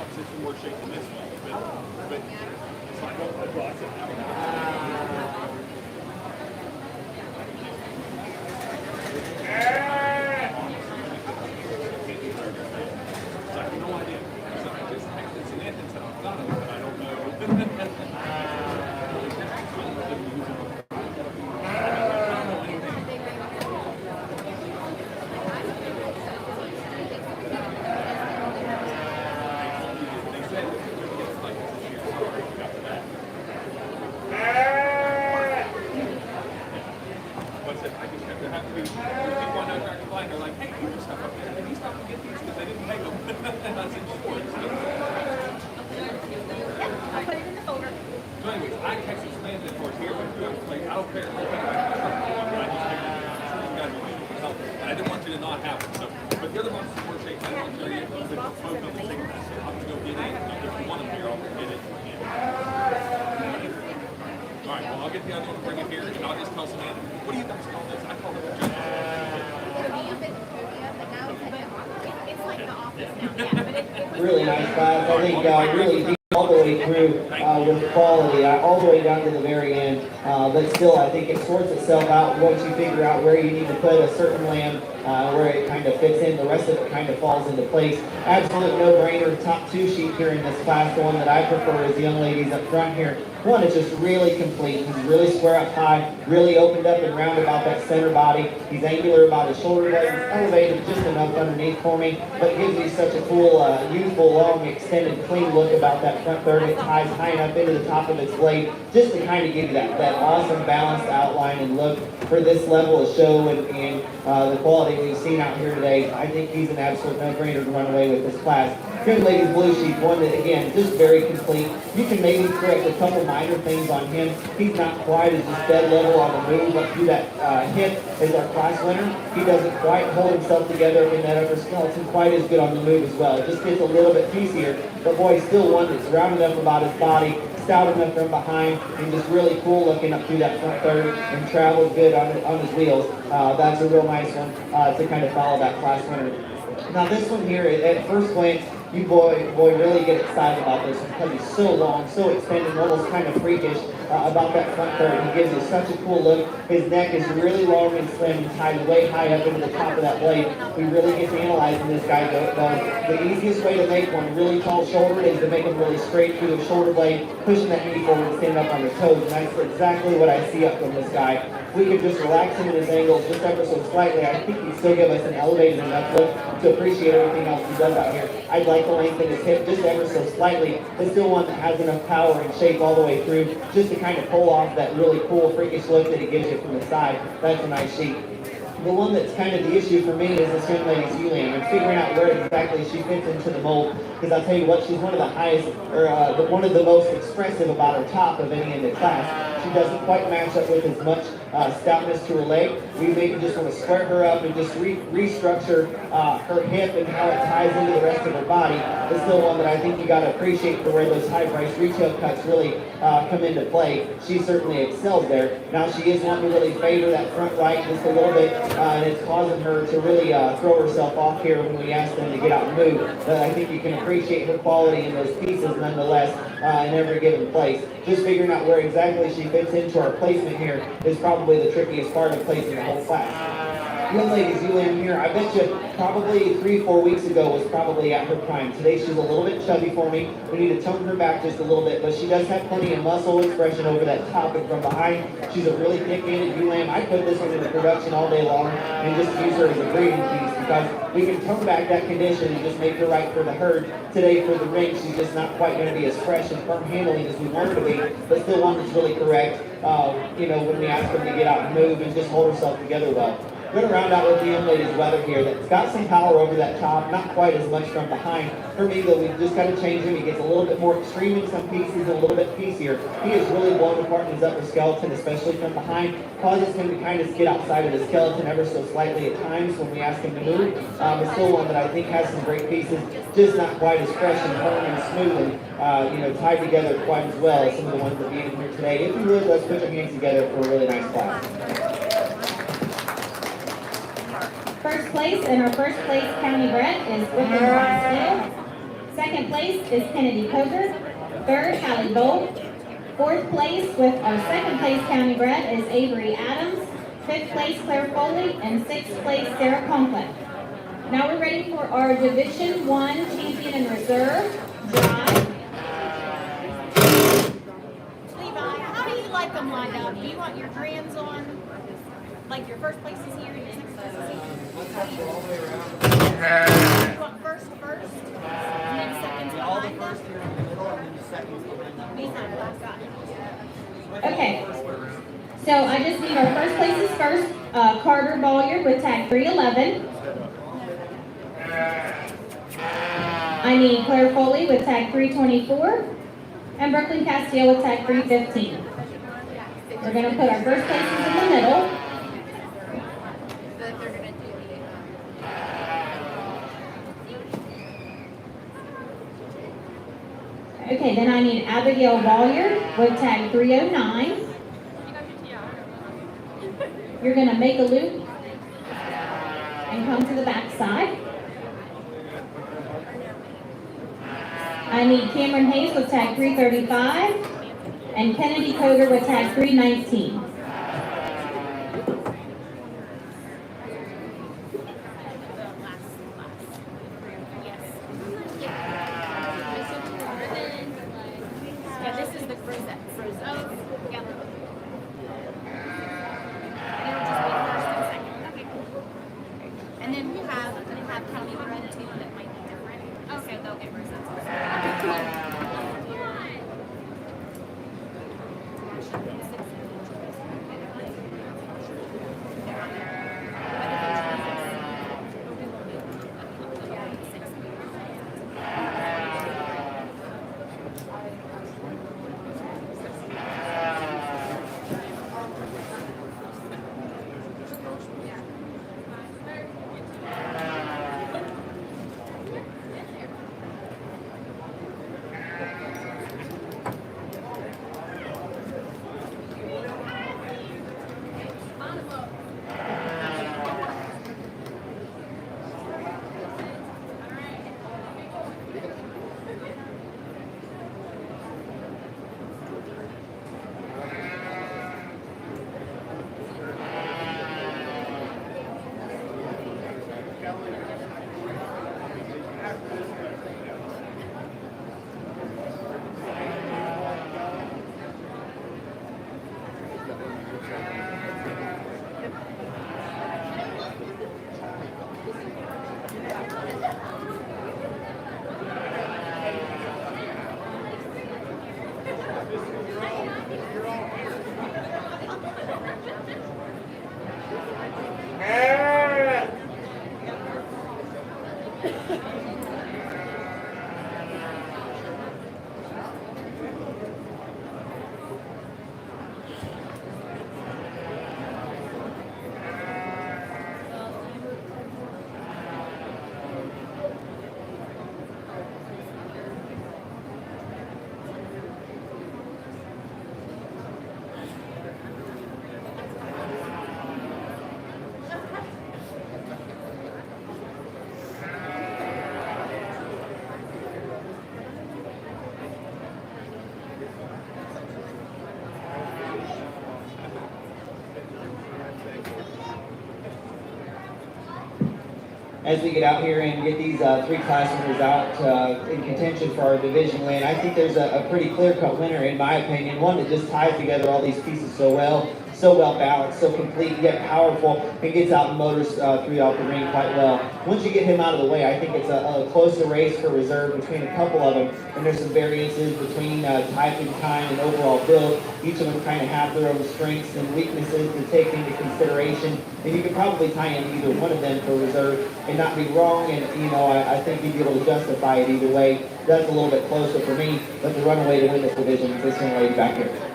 opposite from more shape than this one. But it's like, oh, well, I said, it's like, no idea. It's like, it's an Athens, and I've got it, but I don't know. Really nice class. I think really deep all the way through with quality, all the way down to the very end. But still, I think it sorts itself out once you figure out where you need to put a certain lamb, where it kind of fits in. The rest of it kind of falls into place. Absolute no-brainer. Top two sheep here in this class. The one that I prefer is the young ladies up front here. One is just really complete. He's really square up high, really opened up and round about that center body. He's angular about his shoulder blades, elevated just enough underneath for me, but gives you such a cool, youthful, long, extended, clean look about that front third. It ties high enough into the top of its blade, just to kind of give you that awesome balanced outline and look for this level of show and the quality we've seen out here today. I think he's an absolute no-brainer to run away with this class. Young ladies blue sheep, one that again, just very complete. You can maybe correct a couple minor things on him. He's not quite as just dead level on the move up through that hip as our class winner. He doesn't quite hold himself together in that upper skeleton quite as good on the move as well. It just gets a little bit piecier, but boy, he's still one that's round enough about his body, stout enough from behind, and just really cool looking up through that front third and travels good on his wheels. That's a real nice one to kind of follow that class winner. Now this one here, at first glance, you boy really get excited about this because he's so long, so extended, almost kind of freakish about that front third. He gives you such a cool look. His neck is really long and slim and tied way high up into the top of that blade. We really get to analyzing this guy though. The easiest way to make one really tall shouldered is to make him really straight through the shoulder blade, pushing that knee forward and standing up on the toes. And that's exactly what I see up from this guy. If we could just relax him in his angles just ever so slightly, I think he'd still give us an elevated enough look to appreciate everything else he does out here. I'd like to lengthen his hip just ever so slightly, but still one that has enough power and shape all the way through just to kind of pull off that really cool, freakish look that it gives you from the side. That's a nice sheep. The one that's kind of the issue for me is this young lady's ewe-lamb and figuring out where exactly she fits into the mold. Because I'll tell you what, she's one of the highest, or one of the most expressive about her top of any in the class. She doesn't quite match up with as much stoutness to her leg. We maybe just want to square her up and just restructure her hip and how it ties into the rest of her body. It's still one that I think you got to appreciate for where those high-priced retail cuts really come into play. She certainly excels there. Now she is one to really favor that front right just a little bit, and it's causing her to really throw herself off here when we ask them to get out and move. But I think you can appreciate her quality in those pieces nonetheless in every given place. Just figuring out where exactly she fits into our placement here is probably the trickiest part of placing the whole class. Young ladies, ewe-lamb here, I bet you probably 3-4 weeks ago was probably at her prime. Today she's a little bit chubby for me. We need to tone her back just a little bit, but she does have plenty of muscle expression over that top and from behind. She's a really thick-handed ewe-lamb. I put this one into production all day long and just use her as a breeding piece because we can tone back that condition and just make her right for the herd. Today for the ring, she's just not quite going to be as fresh and firm handling as we want her to be, but still one that's really correct, when we ask her to get out and move and just hold herself together well. We're going to round out with the young lady's weather here that's got some power over that top, not quite as much from behind. For me, though, we've just got to change him. He gets a little bit more extreme in some pieces and a little bit piecier. He is really blown apart in his upper skeleton, especially from behind. Causes him to kind of skid outside of the skeleton ever so slightly at times when we ask him to move. It's still one that I think has some great pieces, just not quite as fresh and firm and smooth and tied together quite as well as some of the ones that we have here today. If you would, let's put your hands together for a really nice class. First place in our first place county bred is Buckwheat. Second place place is Kennedy Coker. Third, Hallie Bolt. Fourth place with our second place county bred is Avery Adams. Fifth place, Claire Foley. And sixth place, Sarah Conklin. Now we're ready for our Division I champion and reserve drive. Levi, how do you like them lined up? Do you want your grands on, like your first place is here and your second place is here? You want first, and then seconds behind them? Okay. So I just need our first places first. Carter Bolliard with tag 311. I need Claire Foley with tag 324. And Brooklyn Castile with tag 315. We're going to put our first places in the middle. Okay, then I need Abigail Bolliard with tag 309. You're going to make a loop and come to the back side. I need Cameron Hayes with tag 335 and Kennedy Coger with tag 319. Yeah, this is the Rosette. Oh, yeah. It'll just be first and second. Okay, cool. And then we have county bred too that might be different. Okay, they'll get Rosettes. Okay, cool. As we get out here and get these three class winners out in contention for our division win, I think there's a pretty clear-cut winner in my opinion, one that just ties together all these pieces so well balanced, so complete, yet powerful, and gets out and motors throughout the ring quite well. Once you get him out of the way, I think it's a closer race for reserve between a couple of them, and there's some variances between type and kind and overall build. Each of them kind of have their own strengths and weaknesses to take into consideration, and you can probably tie in either one of them for reserve and not be wrong, and I think you'd be able to justify it either way. That's a little bit closer for me, but the runaway to win this division is this young lady back here.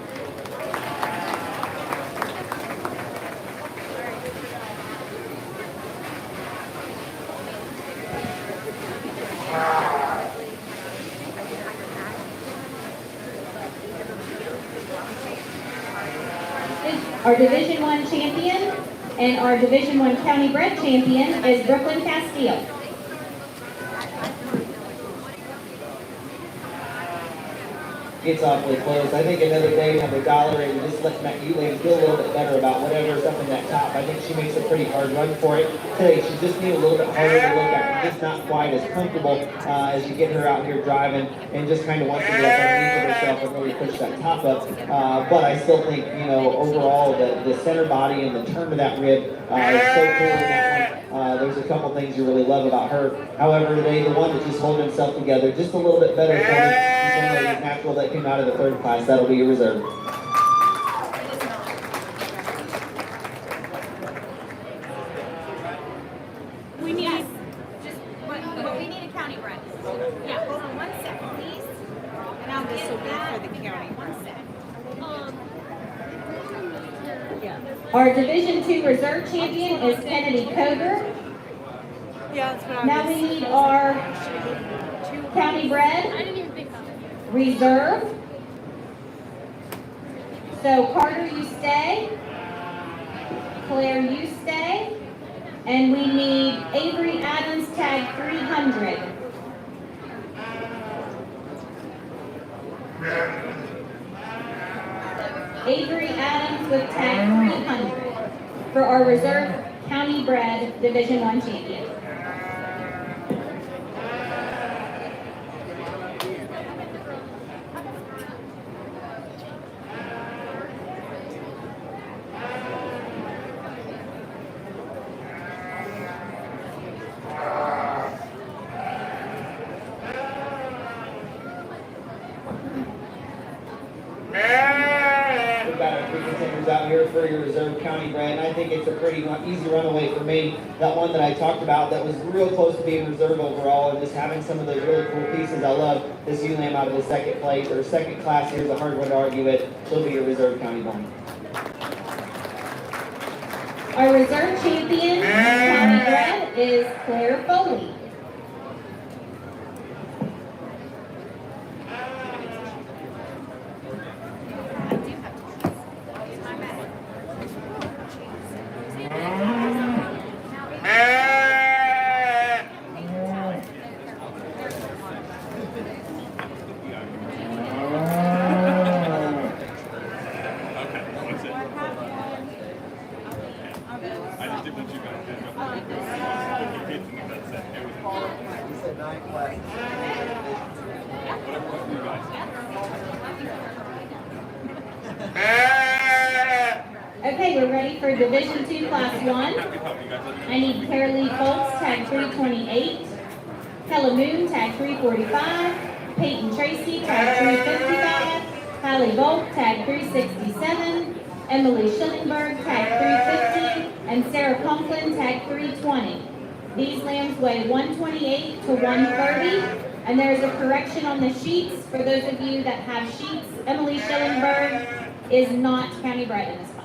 Our Division I champion and our Division I county bred champion is Brooklyn Castile. gets awfully close. I think another day, another dollar, and just let you ladies feel a little bit better about whatever's up in that top. I think she makes a pretty hard run for it today. She just needs a little bit harder to look at, just not quite as comfortable as you get her out here driving, and just kind of wants to get up underneath of herself and really push that top up. But I still think, you know, overall the center body and the turn to that rib is so cool in that one. There's a couple things you really love about her. However, today the one that's just holding himself together just a little bit better for me. Natural that came out of the third class, that'll be your reserve. We need but we need a county bred. Yeah, hold on 1 second, please. And I'll get that for the county. 1 second. Our Division II Reserve Champion is Kennedy Coger. Yeah, that's what I Now was. we need our county bred reserve. So Carter, you stay. Claire, you stay. And we need Avery Adams, tag 300. Avery Adams with tag 300 for our reserve county bred Division I champion. Out here for your reserve county bred, and I think it's a pretty easy runaway for me. That one that I talked about that was real close to being reserve overall, and just having some of those really cool pieces. I love this ewe lamb out of the second place or second class. Here's a hard one to argue it. She'll be your reserve county bone. Our reserve champion county bred is Claire Foley. Okay, we're ready for Division II Class 1. I need Carolee Foltz, tag 328. Hella Moon, tag 345. Peyton Tracy, tag 355. Hallie Volk, tag 367. Emily Schillingberg, tag 350. And Sarah Conklin, tag 320. These lambs weigh 128 to 130. And there's a correction on the sheets. For those of you that have sheets, Emily Schillingberg is not county bred in this class.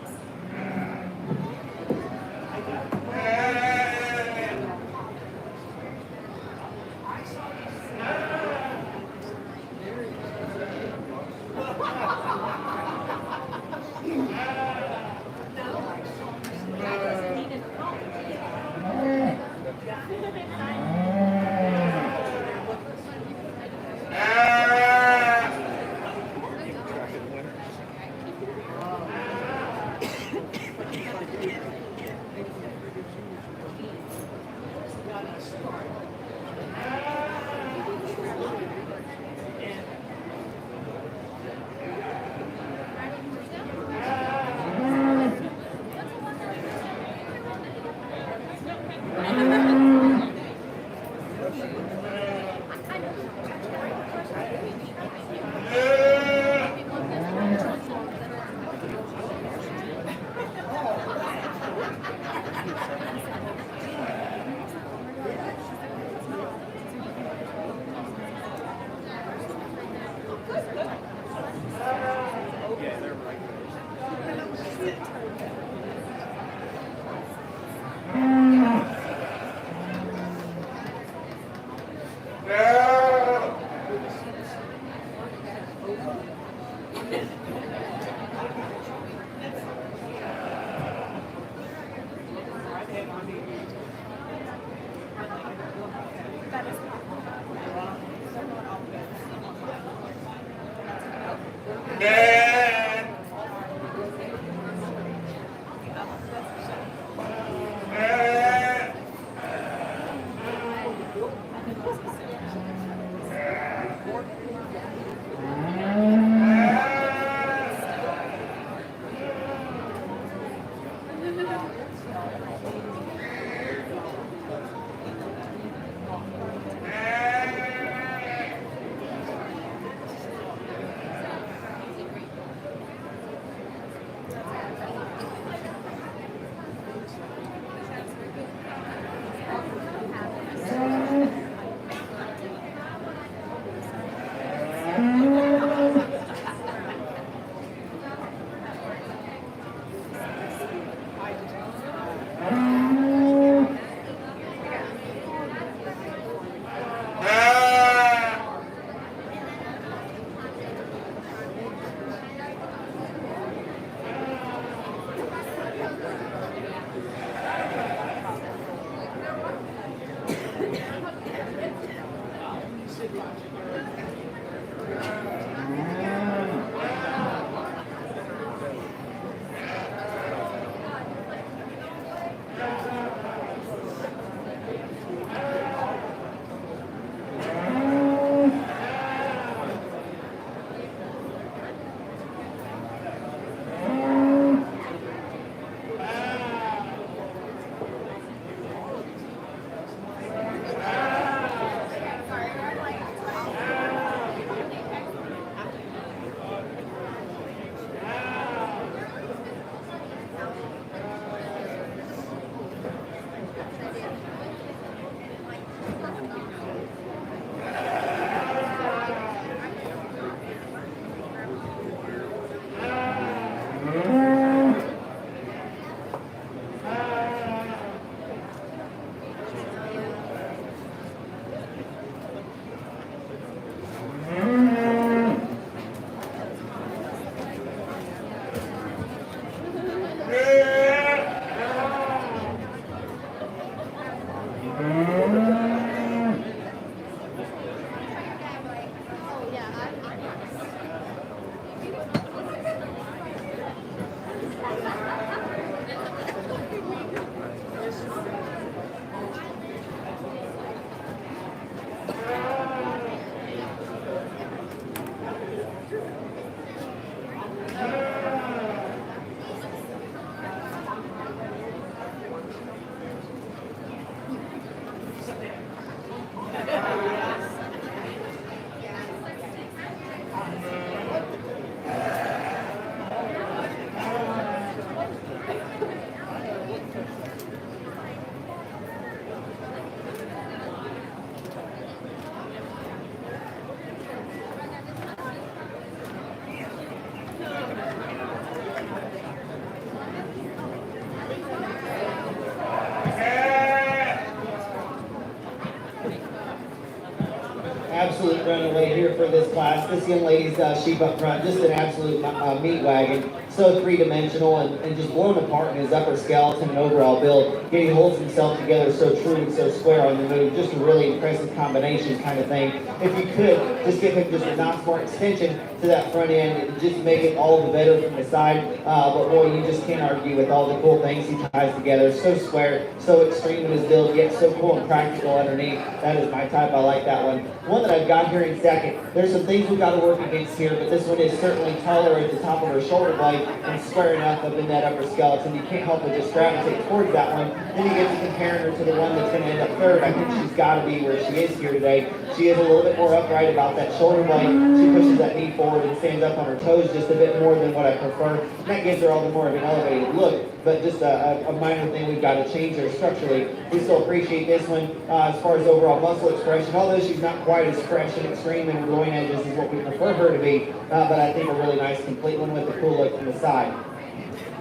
Absolute runaway here for this class. This young lady's sheep up front, just an absolute meat wagon. So three-dimensional and just blown apart in his upper skeleton and overall build. He holds himself together so true and so square on the move. Just a really impressive combination kind of thing. If you could, just give him just a notch more extension to that front end and just make it all the better from the side. But boy, you just can't argue with all the cool things he ties together. So square, so extreme in his build, yet so cool and practical underneath. That is my type. I like that one. One that I've got here in second, there's some things we've got to work against here, but this one is certainly taller at the top of her shoulder blade and square enough up in that upper skeleton. You can't help but just gravitate towards that one. Then you get to comparing her to the one that's going to end up third. I think she's got to be where she is here today. She is a little bit more upright about that shoulder blade. She pushes that knee forward and stands up on her toes just a bit more than what I prefer. And that gives her all the more of an elevated look, but just a minor thing we've got to change there structurally. We still appreciate this one as far as overall muscle expression, although she's not quite as fresh and extreme in her groin edges as what we prefer her to be, but I think a really nice complete one with a cool look from the side.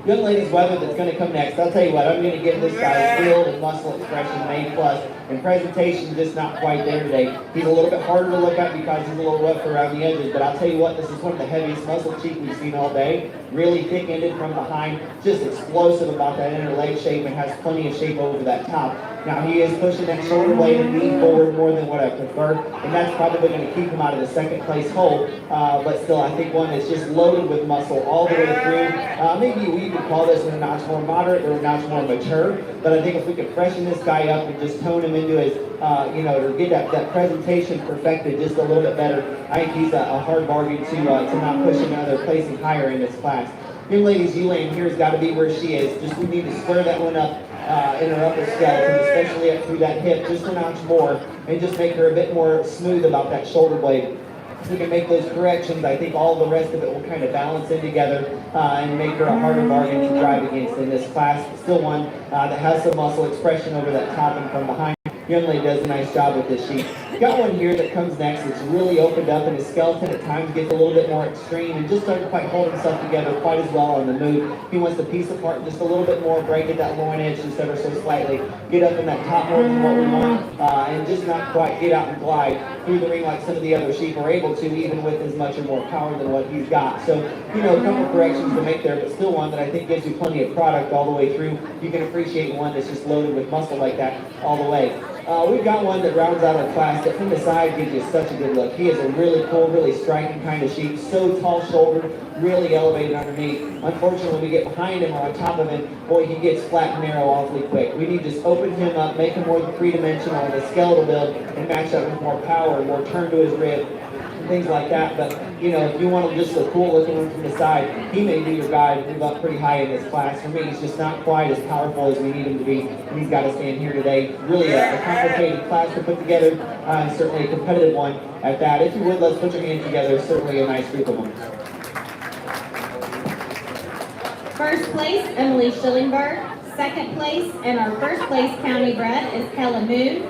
Young lady's weather that's going to come next, I'll tell you what, I'm going to give this guy build and muscle expression an A+, and presentation just not quite there today. He's a little bit harder to look at because he's a little rough around the edges, but I'll tell you what, this is one of the heaviest muscle cheek we've seen all day. Really thick-ended from behind, just explosive about that inner leg shape and has plenty of shape over that top. Now he is pushing that shoulder blade and knee forward more than what I prefer, and that's probably going to keep him out of the second place hole. But still, I think one that's just loaded with muscle all the way through. Maybe we could call this a notch more moderate or a notch more mature, but I think if we could freshen this guy up and just tone him into his, to get that presentation perfected just a little bit better, I think he's a hard bargain to not push him another placing higher in this class. Young lady's U-lane here has got to be where she is. Just we need to square that one up in her upper skeleton, especially up through that hip, just a notch more, and just make her a bit more smooth about that shoulder blade. If we can make those corrections, I think all the rest of it will kind of balance in together and make her a harder bargain to drive against in this class. Still one that has some muscle expression over that top and from behind. Young lady does a nice job with this sheet. Got one here that comes next that's really opened up, and his skeleton at times gets a little bit more extreme and just doesn't quite hold himself together quite as well on the move. He wants to piece apart just a little bit more, break at that loin edge just ever so slightly, get up in that top more than what we want, and just not quite get out and glide through the ring like some of the other sheep are able to, even with as much or more power than what he's got. So, a couple corrections to make there, but still one that I think gives you plenty of product all the way through. You can appreciate one that's just loaded with muscle like that all the way. We've got one that rounds out our class that from the side gives you such a good look. He is a really cool, really striking kind of sheep, so tall-shouldered, really elevated underneath. Unfortunately, we get behind him or on top of him, boy, he gets flat and narrow awfully quick. We need to just open him up, make him more three-dimensional in his skeletal build, and match that with more power, more turn to his rib, and things like that. But, if you want just a cool looking one from the side, he may be your guy to move up pretty high in this class. For me, he's just not quite as powerful as we need him to be, and he's got to stand here today. Really a complicated class to put together, and certainly a competitive one at that. If you would, let's put your hands together. Certainly a nice group of them. First place, Emily Schillingberg. Second place, and our first place county bred is Kella Moon.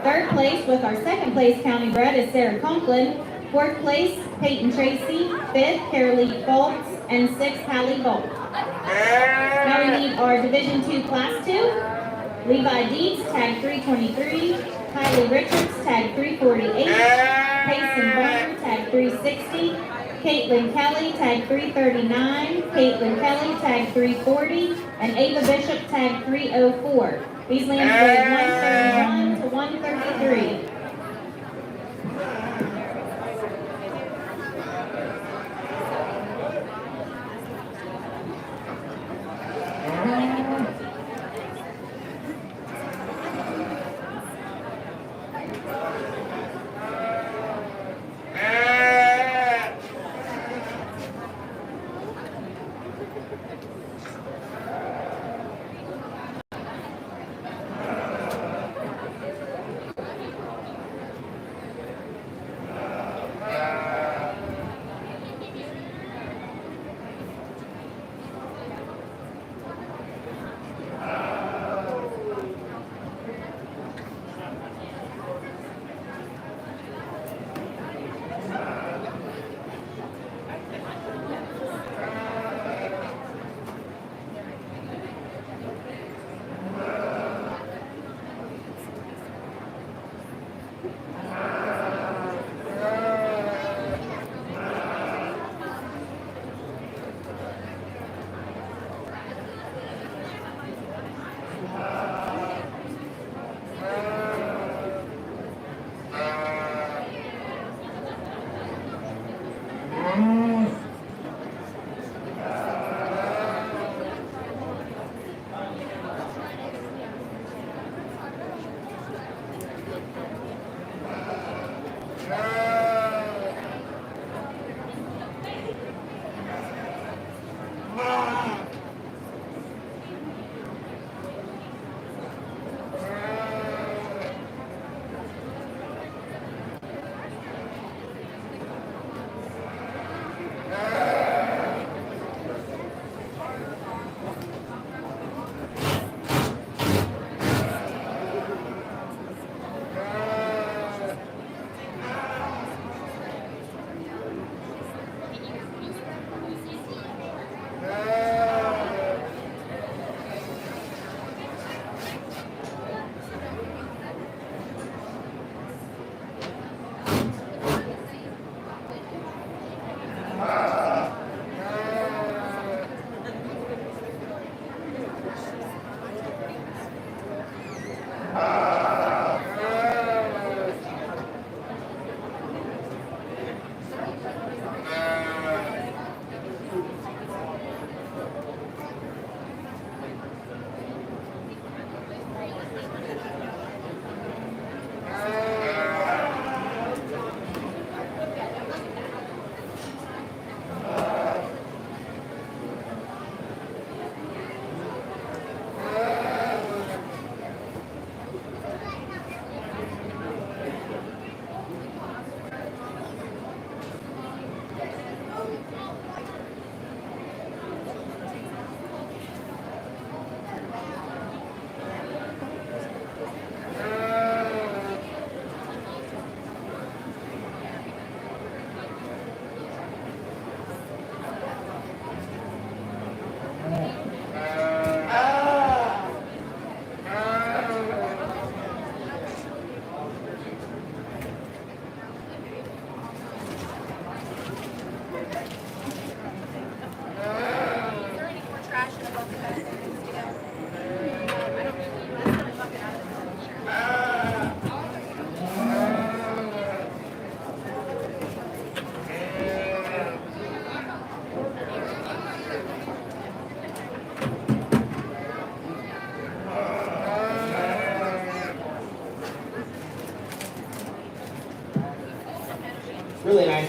Third place with our second place county bred is Sarah Conklin. Fourth place, Peyton Tracy. Fifth, Carolee Bolts. And sixth, Hallie Bolt. Now we need our Division II Class 2. Levi Deeds, tag 323. Kylie Richards, tag 348. Payson Barner, tag 360. Caitlin Kelly, tag 339. Caitlin Kelly, tag 340. And Ava Bishop, tag 304. These lambs weigh 131 to 133.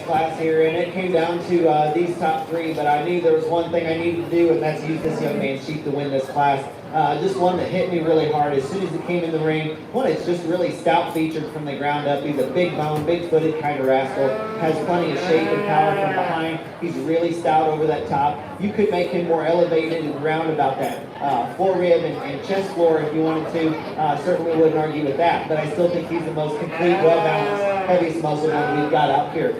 class here, and it came down to these top three, but I knew there was one thing I needed to do, and that's use this young man's sheep to win this class. Just one that hit me really hard as soon as he came in the ring. One that's just really stout featured from the ground up. He's a big bone, big footed kind of rascal. Has plenty of shape and power from behind. He's really stout over that top. You could make him more elevated and round about that forearm and chest floor if you wanted to. Certainly wouldn't argue with that, but I still think he's the most complete, well-balanced, heaviest muscle one we've got out here.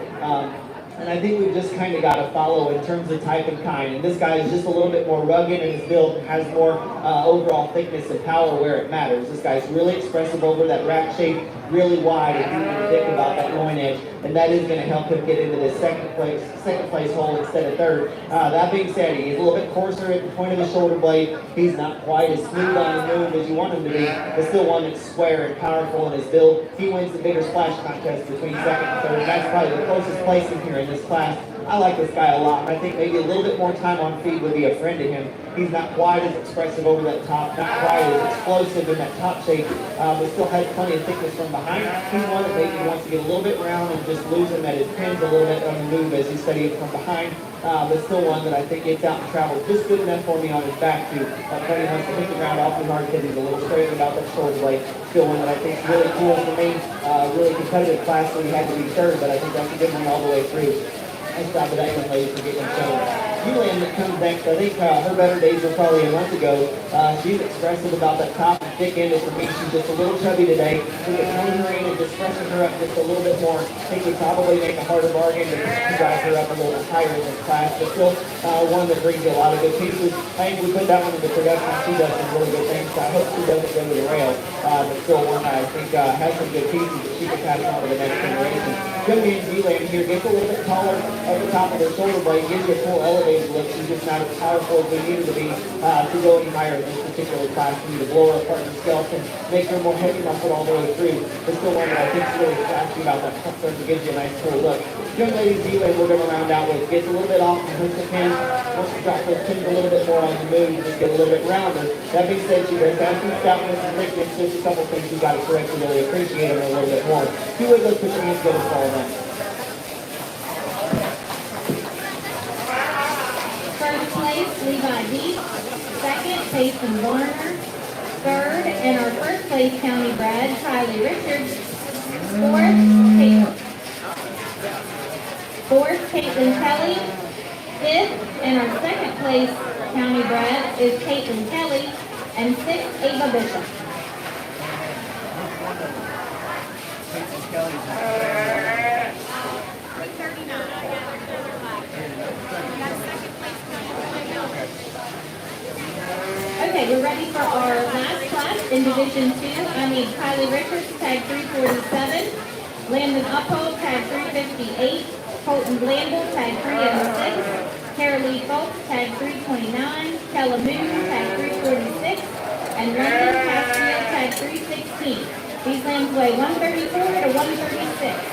And I think we've just kind of got to follow in terms of type and kind. And this guy is just a little bit more rugged in his build, has more overall thickness and power where it matters. This guy's really expressive over that rack shape, really wide if you can think about that loin edge. And that is going to help him get into this second place hole instead of third. That being said, he's a little bit coarser at the point of the shoulder blade. He's not quite as smooth on the move as you want him to be, but still one that's square and powerful in his build. He wins the bigger splash contest between second and third. That's probably the closest place in here in this class. I like this guy a lot. I think maybe a little bit more time on feed would be a friend to him. He's not quite as expressive over that top, not quite as explosive in that top shape, but still has plenty of thickness from behind. He's one that maybe wants to get a little bit round and just lose him at his pins a little bit on the move as he's studying from behind. But still one that I think gets out and travels just good enough for me on his back too. Freddie wants to hit the ground off the hard because he's a little straight about that shoulder blade. Still one that I think is really cool for me. Really competitive class when he had to be third, but I think that's a good one all the way through. Nice job of that young lady for getting shown. Julian that comes next, I think her better days were probably a month ago. She's expressive about that top and thick end. For me, she's just a little chubby today. We get toning her in and just freshen her up just a little bit more. I think we probably make a harder bargain to drive her up a little higher in this class, but still one that brings you a lot of good pieces. I think we put that one into production. She does some really good things. So I hope she doesn't go to the rail, but still one I think has some good pieces that she can pass on to the next generation. Young man G-Land here gets a little bit taller at the top of their shoulder blade, gives you a full elevated look. She's just not as powerful as we need her to be to go any higher in this particular class. We need to blow her apart in the skeleton, make her more heavy muscle all the way through. But still one that I think is really flashy about that comfort and gives you a nice cool look. Young lady G-Land we're going to round out with gets a little bit off and hooks the pins. Once you drop those pins a little bit more on the move, you just get a little bit rounder. That being said, she does have some stoutness and thickness. Just a couple things you've got to correct to really appreciate her a little bit more. Two of those put your hands together for them. Levi Deep, second, Payson Warner, third, and our first place county bred, Kylie Richards, fourth, Caitlin Kelly, fifth, and our second place county bred is Caitlin Kelly, and sixth, Ava Bishop. Okay, we're ready for our last class in Division 2. I need Kylie Richards, tag 347, Landon Uphold, tag 358, Colton Blandel, tag 306, Carolee Folks, tag 329, Kella Moon, tag 346, and London Castile, tag 316. These lambs weigh 134 to 136.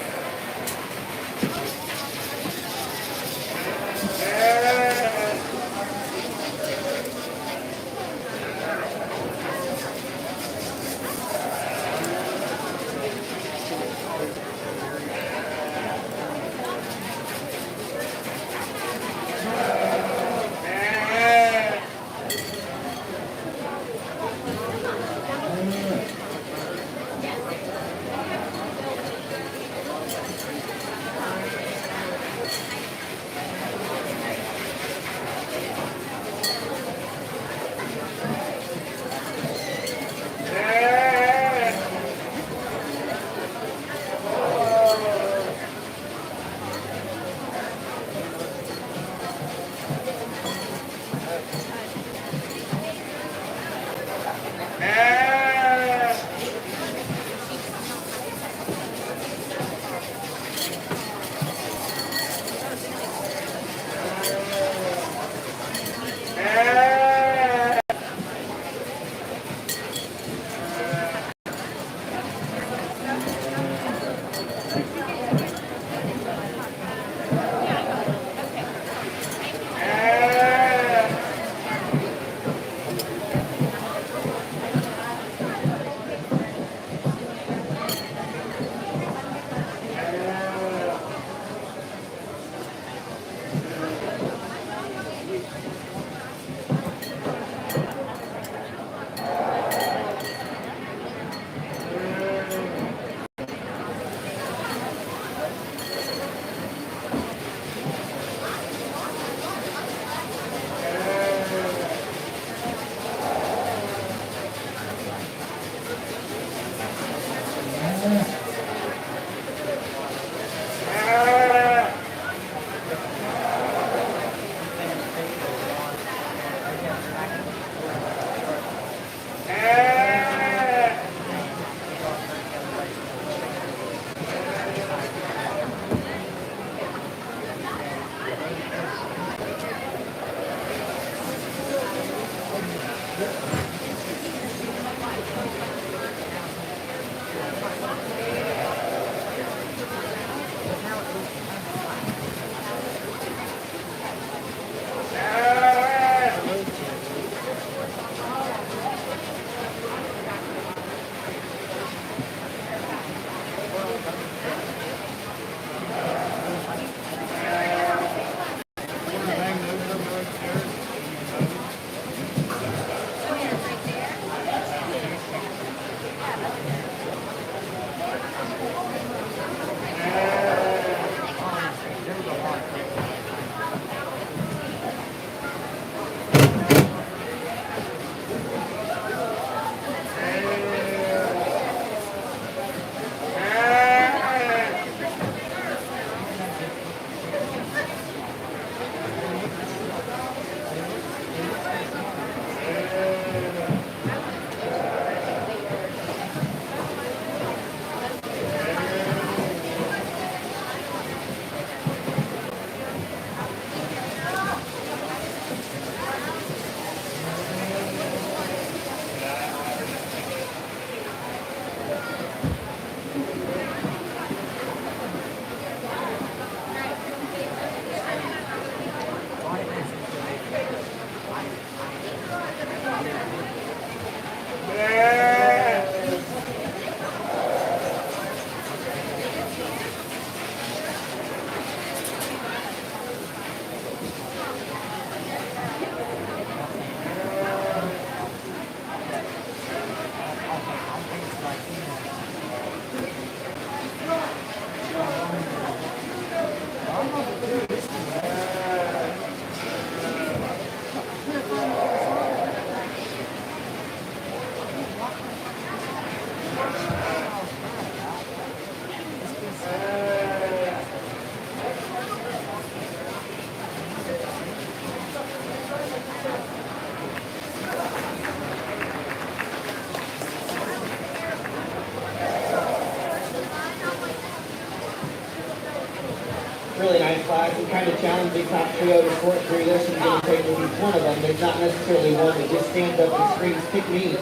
Really nice class and kind of challenging top trio to sort through this and get a take with each one of them. There's not necessarily one that just stands up and screams, pick me.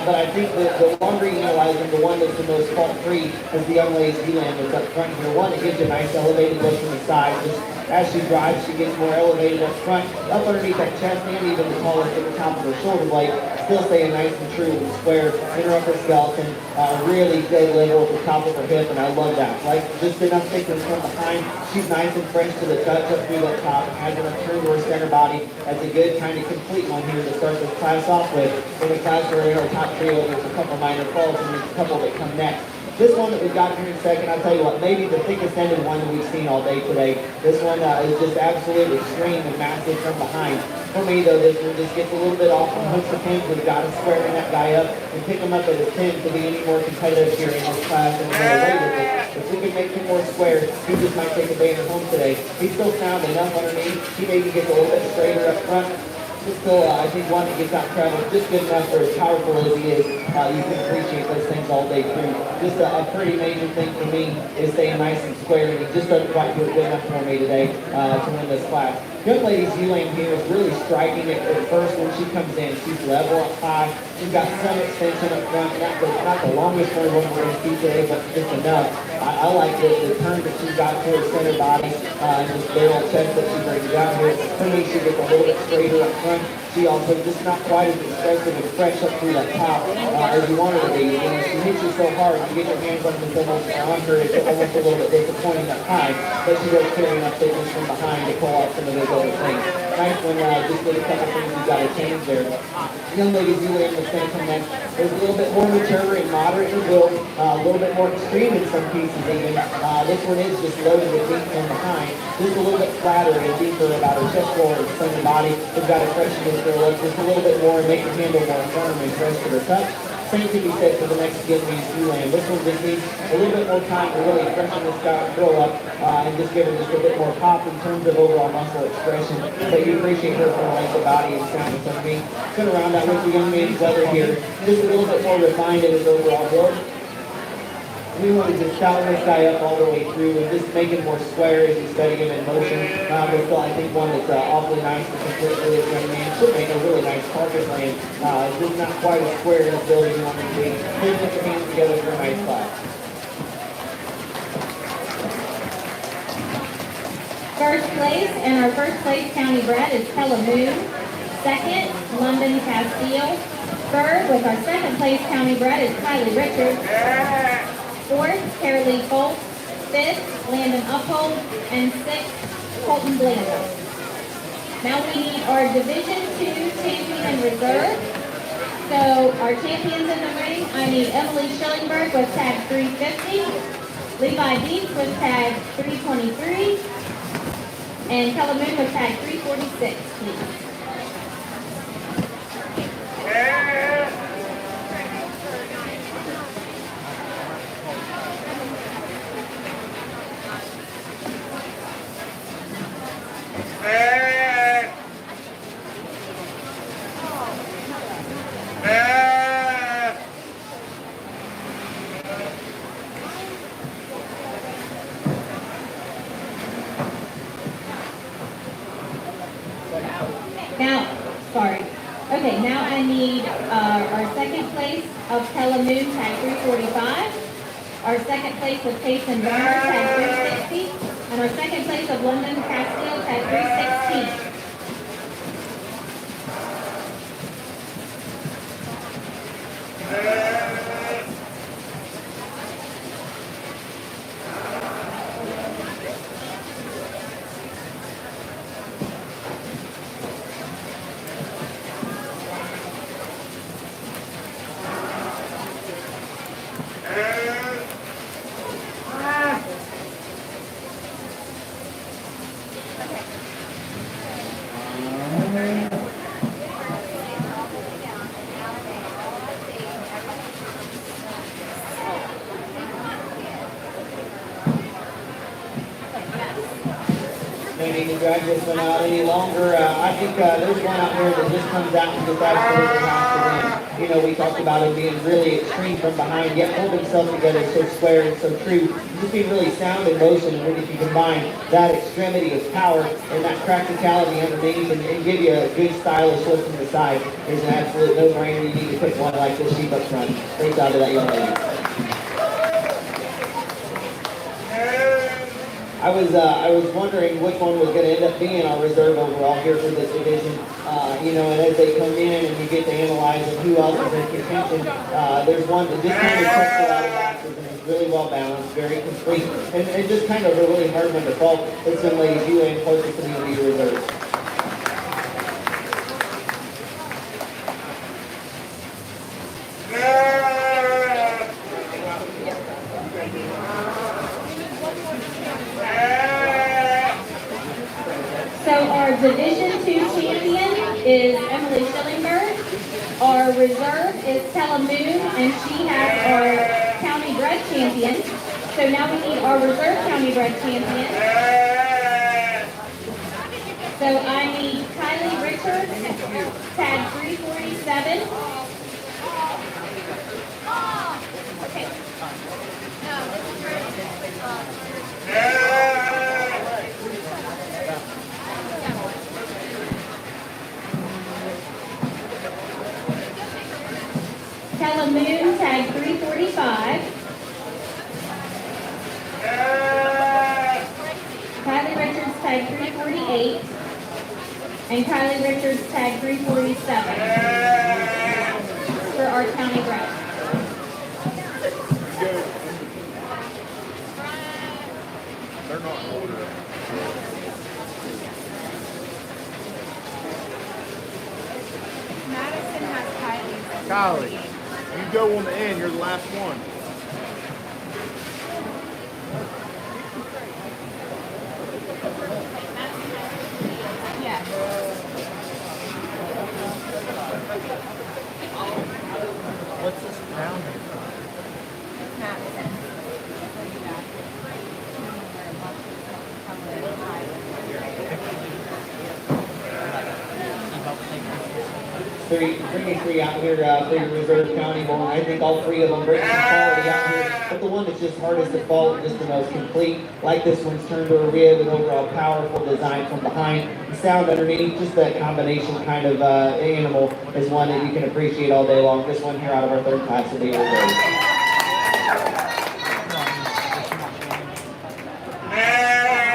But I think that the longer you analyze them, the one that's the most fault-free is the young lady's Lamb that's up front here. One that gives you a nice elevated look from the side. Just as she drives, she gets more elevated up front, up underneath that chest, and even the tallest at the top of her shoulder blade. Still staying nice and true and square in her upper skeleton. Really good level at the top of her hip, and I love that. Like just enough thickness from behind. She's nice and French to the touch up through that top. Has enough turn to her center body. That's a good kind of complete one here to start this class off with. In the class we're in our top trio, there's a couple minor faults and there's a couple that come next. This one that we've got here in a second, I'll tell you what, maybe the thickest ended one that we've seen all day today. This one is just absolutely extreme and massive from behind. For me though, this one just gets a little bit off on hooks or pins. We've got to squaring that guy up and pick him up at his pin to be any more competitive here in this class and get away with it. If we can make him more square, he just might take a banner home today. He's still sound enough underneath. He maybe gets a little bit straighter up front. Still, I think one that gets out traveled just good enough for as powerful as he is. You can appreciate those things all day through. Just a pretty major thing for me is staying nice and square, and he just doesn't quite do it good enough for me today to win this class. Young lady's Lamb here is really striking at first when she comes in. She's level up high. She's got some extension up front. Not the longest one we're going to see today, but just enough. I like the turn that she's got to her center body and this barrel chest that she brings down here. For me, she gets a little bit straighter up front. She also just not quite as expressive and fresh up through that top as you want her to be. When she hits you so hard, you get your hands on this almost on her. It's almost a little bit disappointing up high, but she does carry enough thickness from behind to pull off some of those other things. Nice one, just did a couple things you've got to change there. Young lady's Lamb that's going to come next is a little bit more mature and moderate in build, a little bit more extreme in some pieces even. This one is just loaded with deep from behind. Just a little bit flatter and deeper about her chest roll and center body. We've got to freshen this girl up just a little bit more and make her handle more firm and fresh to the touch. Same can be said for the next Vietnamese Lamb. This one just needs a little bit more time to really freshen this girl up and just give her just a bit more pop in terms of overall muscle expression. But you appreciate her for the length of body and soundness on me. Going to round out with the young man's leather here. Just a little bit more refined in his overall build. We want to just challenge this guy up all the way through and just make him more square as you study him in motion. But still, I think one that's awfully nice to complete for this young man. Should make a really nice carcass land. Just not quite as square as build as you want him to be. Please put your hands together for a nice class. First place, and our first place county bred is Pella Moon. Second, London Castile. Third, with our second place county bred is Kylie Richards. Fourth, Carolee Foltz. Fifth, Landon Uphold. And sixth, Colton Blando. Now we need our Division II champion in reserve. So our champions in the ring, I need Emily Schillingberg with tag 350. Levi Deeds with tag 323. And Pella Moon with tag 346, please. Now I need our second place of Pella Moon, tag 345. Our second place of Payson Burner, tag 360. And our second place of London Castile, tag 316. No need to drag this one out any longer. I think there's one out here that just comes out and just absolutely has to win. You know, we talked about him being really extreme from behind, yet hold himself together so square and so true. Just being really sound in motion, and if you combine that extremity of power and that practicality underneath and give you a good stylish look from the side, is an absolute no-brainer. You need to pick one like this sheep up front. Great job to that young lady. I was wondering which one was going to end up being our reserve overall here for this division. You know, and as they come in and you get to analyze who else is in contention, there's one that just kind of checks a lot of boxes and is really well balanced, very complete, and just kind of a really hard one to fault. It's young lady you and closest to the end of your reserve. So our Division II champion is Emily Schillingberg. Our reserve is Tella Moon, and she has our county bred champion. So now we need our reserve county bred champion. So I need Kylie Richards, tag 347. Tella Moon, tag 345. Kylie Richards, tag 348. And Kylie Richards, tag 347. For our county rep. They're not in order. Madison has Kylie. Kylie, you go on the end. You're the last one. Yeah. What's this down here? Madison. Three out here for your reserve county one. I think all three of them bring some quality out here, but the one that's just hardest to fault, just the most complete. Like this one's turned to a rib with overall powerful design from behind. The sound underneath, just that combination kind of animal is one that you can appreciate all day long. This one here out of our third class will be reserve.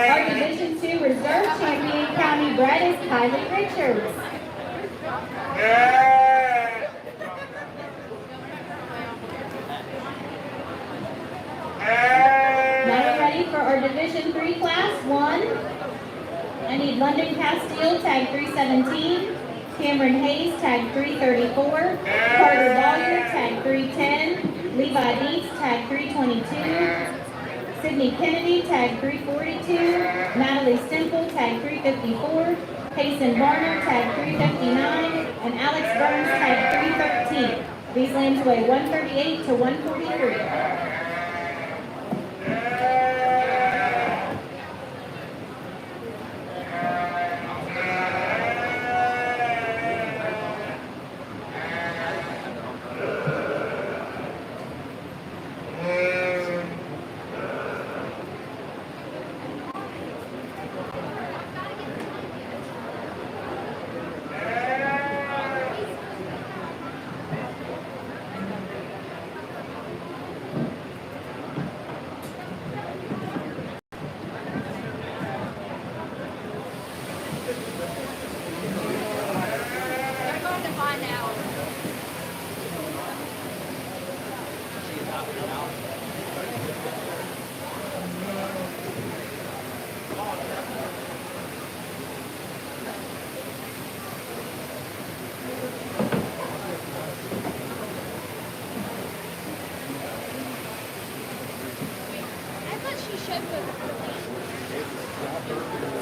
Our Division II reserve champion county bred is Kylie Richards. Now we're ready for our Division III Class 1. I need London Castile, tag 317. Cameron Hayes, tag 334. Carter Lawyer, tag 310. Levi Deets, tag 322. Sydney Kennedy, tag 342. Natalie Stemple, tag 354. Payson Varner, tag 359. And Alex Burns, tag 313. These lambs weigh 138 to 143.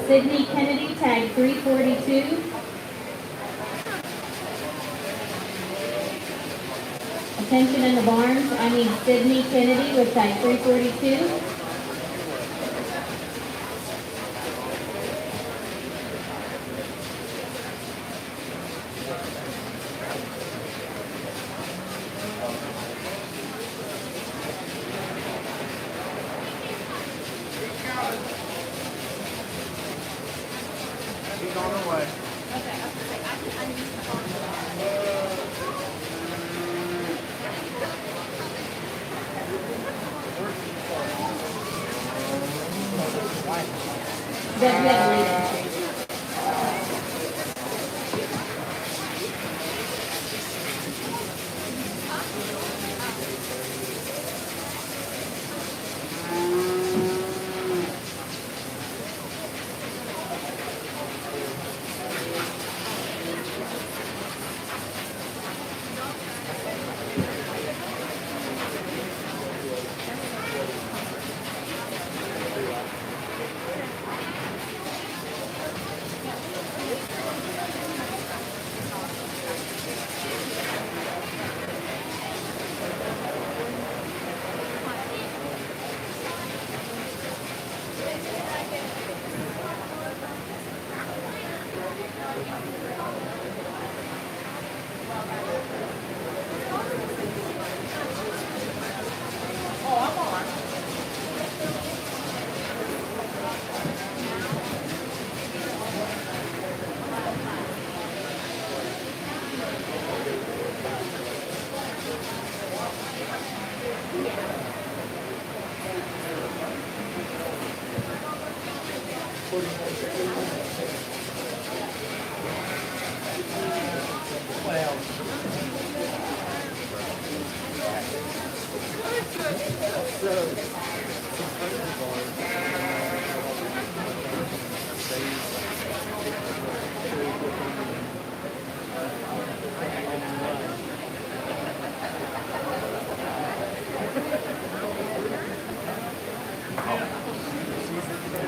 Sydney Kennedy, tag 342. Attention in the barns, I need Sydney Kennedy with tag 342. He's on the way. Okay, I was gonna say, I need some phone. WF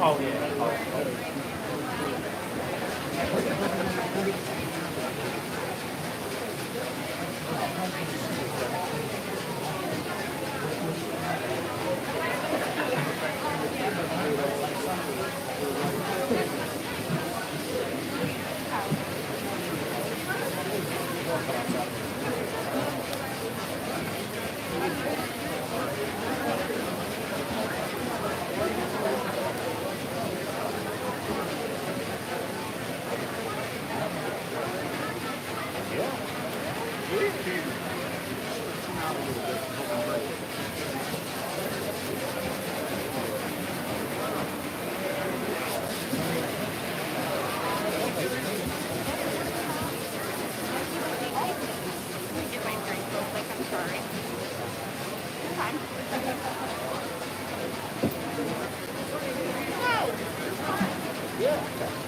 Oh, yeah. Get my drink real quick, I'm sorry. Okay.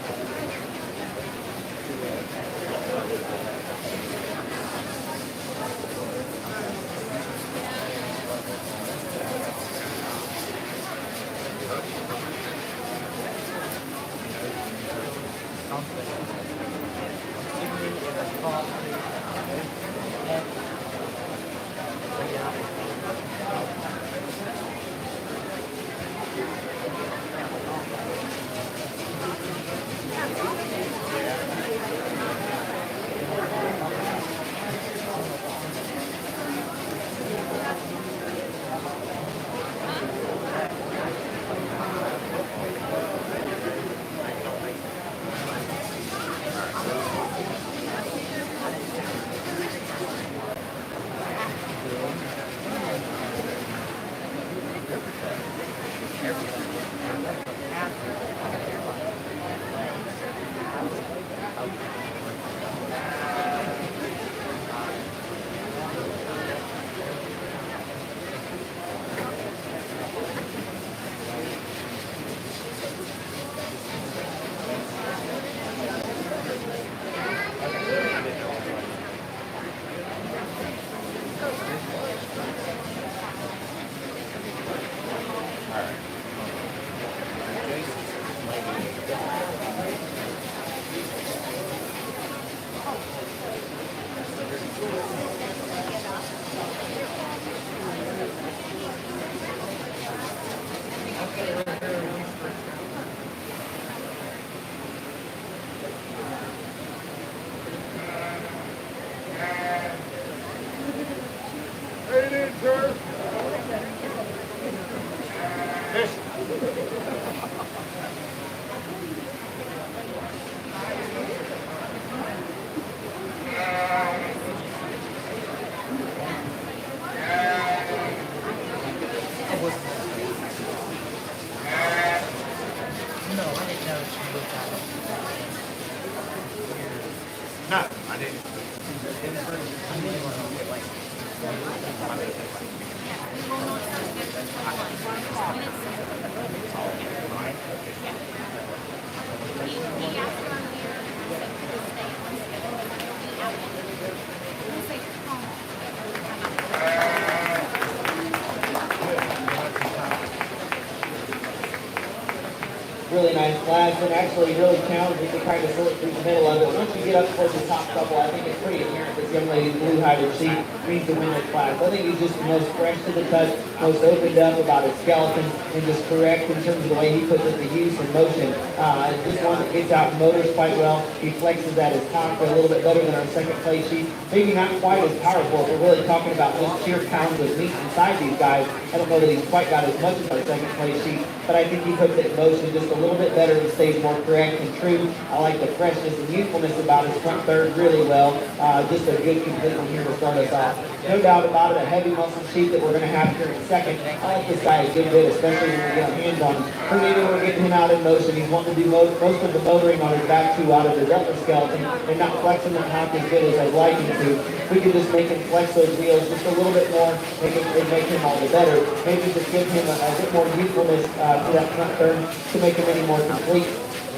No, I didn't. He asked earlier, he said he would stay on schedule, but he'll be out. He'll say, Really nice class, and actually really challenging to kind of sort through the middle of it. Once you get up towards the top couple, I think it's pretty apparent this young lady's blue-hided sheep needs to win this class. I think he's just the most fresh to the touch, most opened up about his skeleton, and just correct in terms of the way he puts it to use and motion. Just one that gets out and motors quite well. He flexes at his top a little bit better than our second place sheep. Maybe not quite as powerful if we're really talking about just sheer pounds of meat inside these guys. I don't know that he's quite got as much as our second place sheep, but I think he puts it in motion just a little bit better and stays more correct and true. I like the freshness and youthfulness about his front third really well. Just a good complete one here to start us off. No doubt about it, a heavy muscle sheep that we're going to have here in a second. I like this guy a good bit, especially when we get our hands on him. For me, we're getting him out in motion. He's wanting to do most of the motoring on his back two out of his upper skeleton and not flexing them top as good as I'd like him to. We could just make him flex those wheels just a little bit more, make him all the better. Maybe just give him a bit more youthfulness to that front third to make him any more complete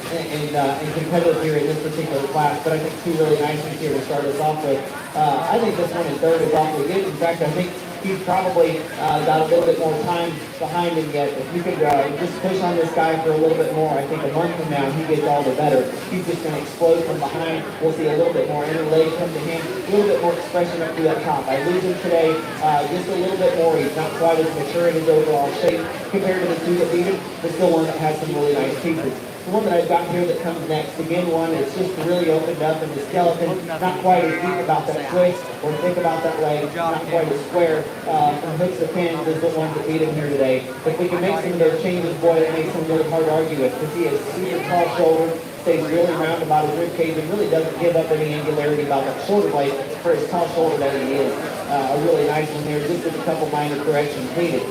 and competitive here in this particular class. But I think two really nice ones here to start us off with. I think this one in third is awfully good. In fact, I think he's probably got a little bit more time behind him yet. If you could just push on this guy for a little bit more, I think a month from now he gets all the better. He's just going to explode from behind. We'll see a little bit more inner leg come to him, a little bit more expression up through that top. I lose him today just a little bit more. He's not quite as mature in his overall shape compared to the two that beat him, but still one that has some really nice pieces. The one that I've got here that comes next, again, one that's just really opened up in the skeleton, not quite as deep about that twist or thick about that leg, not quite as square from hooks to pins as the one that beat him here today. If we can make some of those changes, boy, it makes him really hard to argue with, because he has super tall shoulders, stays really round about his rib cage, and really doesn't give up any angularity about that shoulder blade for his tall shoulder that he is. A really nice one there, just with a couple minor corrections needed.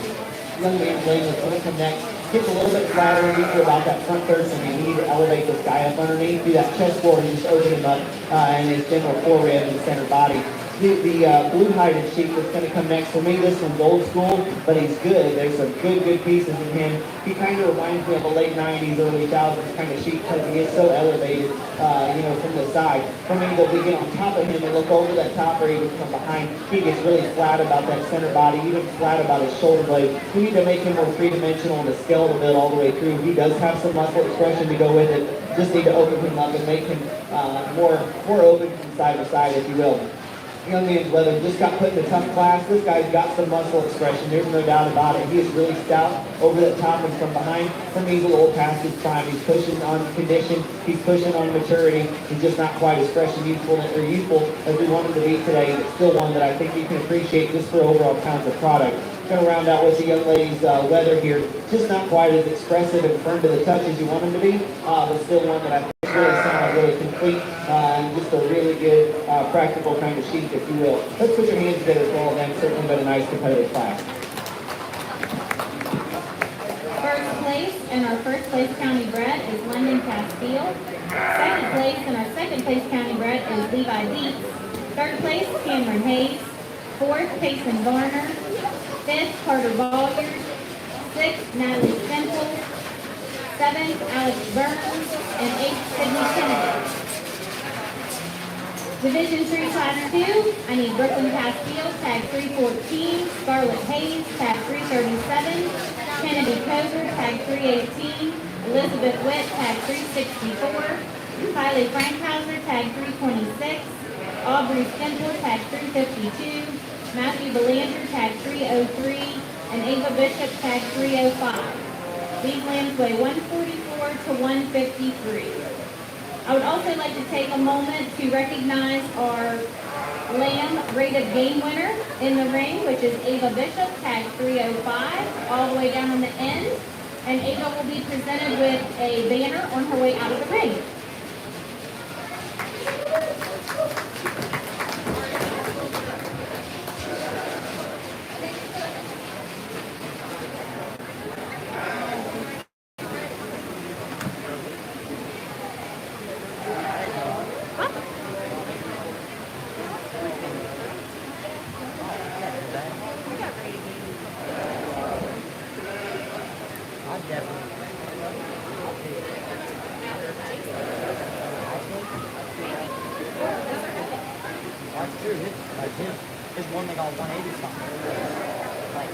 Young man's lane is going to come next. Gets a little bit flatter into about that front third, so we need to elevate this guy up underneath, do that chest floor, and just open him up in his general forehead and center body. The blue-hided sheep that's going to come next, for me, this one's old school, but he's good. There's some good pieces in him. He kind of reminds me of a late 90s, early 2000s kind of sheep because he is so elevated, from the side. For me, that we get on top of him and look over that top or even from behind, he gets really flat about that center body, even flat about his shoulder blade. We need to make him more three-dimensional in the skeletal build all the way through. He does have some muscle expression to go with it. Just need to open him up and make him more open from side to side, if you will. Young man's leather just got put in a tough class. This guy's got some muscle expression. There's no doubt about it. He is really stout over the top and from behind. For me, he's a little past his prime. He's pushing on condition. He's pushing on maturity. He's just not quite as fresh and youthful as we want him to be today. But still one that I think you can appreciate just for overall pounds of product. Going to round out with the young lady's leather here. Just not quite as expressive and firm to the touch as you want him to be, but still one that I think is really sound, really complete, and just a really good, practical kind of sheep, if you will. Let's put your hands together for all of them. Certainly been a nice competitive class. First place in our first place county bred is London Castile. Second place in our second place county bred is Levi Dietz. Third place, Cameron Hayes. Fourth, Payson Varner. Fifth, Carter Bolliard. Sixth, Natalie Semple. Seventh, Alex Burns. And eighth, Sydney Kennedy. Division 3, Class 2, I need Brooklyn Castile, tag 314, Scarlett Hayes, tag 337, Kennedy Koger, tag 318, Elizabeth Witt, tag 364, Kylie Frankhauser, tag 326, Aubrey Stemple, tag 352, Matthew Belanger, tag 303, and Ava Bishop, tag 305. These lambs weigh 144 to 153. I would also like to take a moment to recognize our lamb rated game winner in the ring, which is Ava Bishop, tag 305, all the way down on the end. And Ava will be presented with a banner on her way out of the ring. His one they got 180 something. Like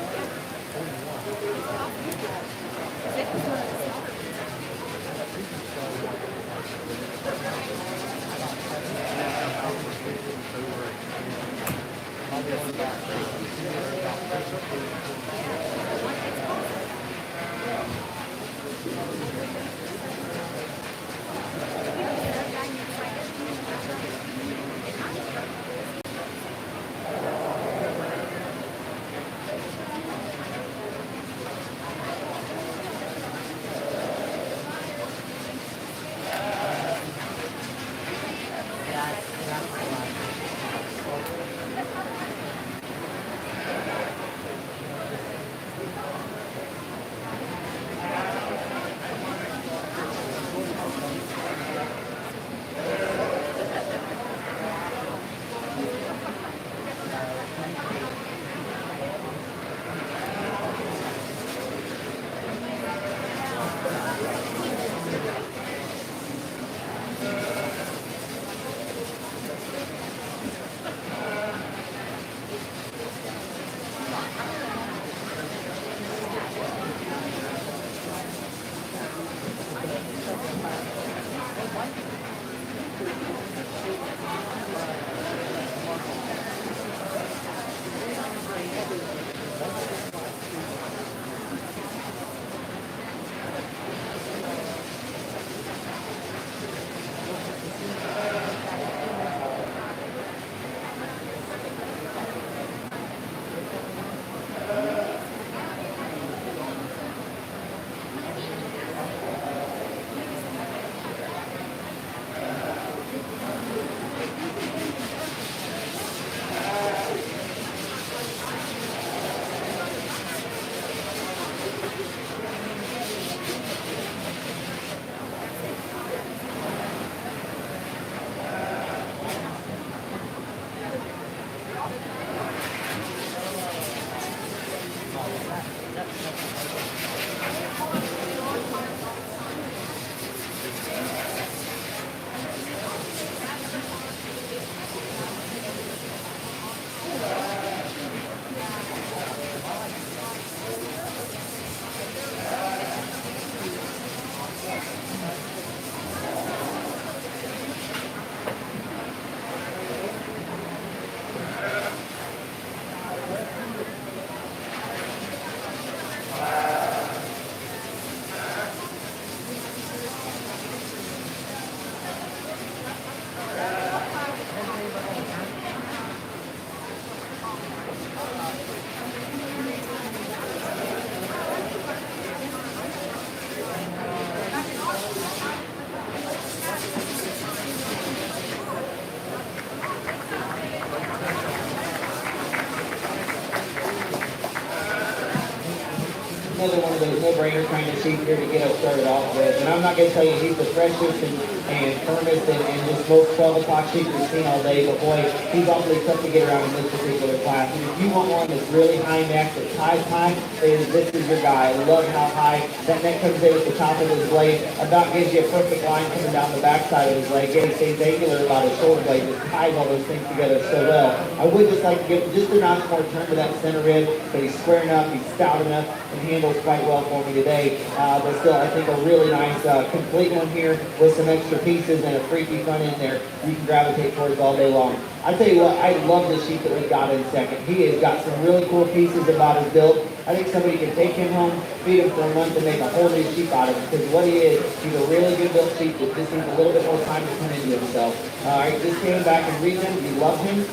1 of those no-brainer kind of sheep here to get us started off with. And I'm not going to tell you he's the freshest and firmest and just most 12 o'clock sheep we've seen all day, but boy, he's awfully tough to get around in this particular class. And if you want one that's really high neck, that's high, this is your guy. I love how high that neck comes in at the top of his blade. About gives you a perfect line coming down the backside of his leg. Yet he stays angular about his shoulder blade, just ties all those things together so well. I would just like to give just a notch more turn to that center rib, but he's square enough, he's stout enough, and handles quite well for me today. But still, I think a really nice complete one here with some extra pieces and a freaky front end there you can gravitate towards all day long. I tell you what, I love the sheep that we got in second. He has got some really cool pieces about his build. I think somebody can take him home, feed him for a month, and make a whole new sheep out of him. Because what he is, he's a really good built sheep that just needs a little bit more time to come into himself. I just came back and reasoned. We love him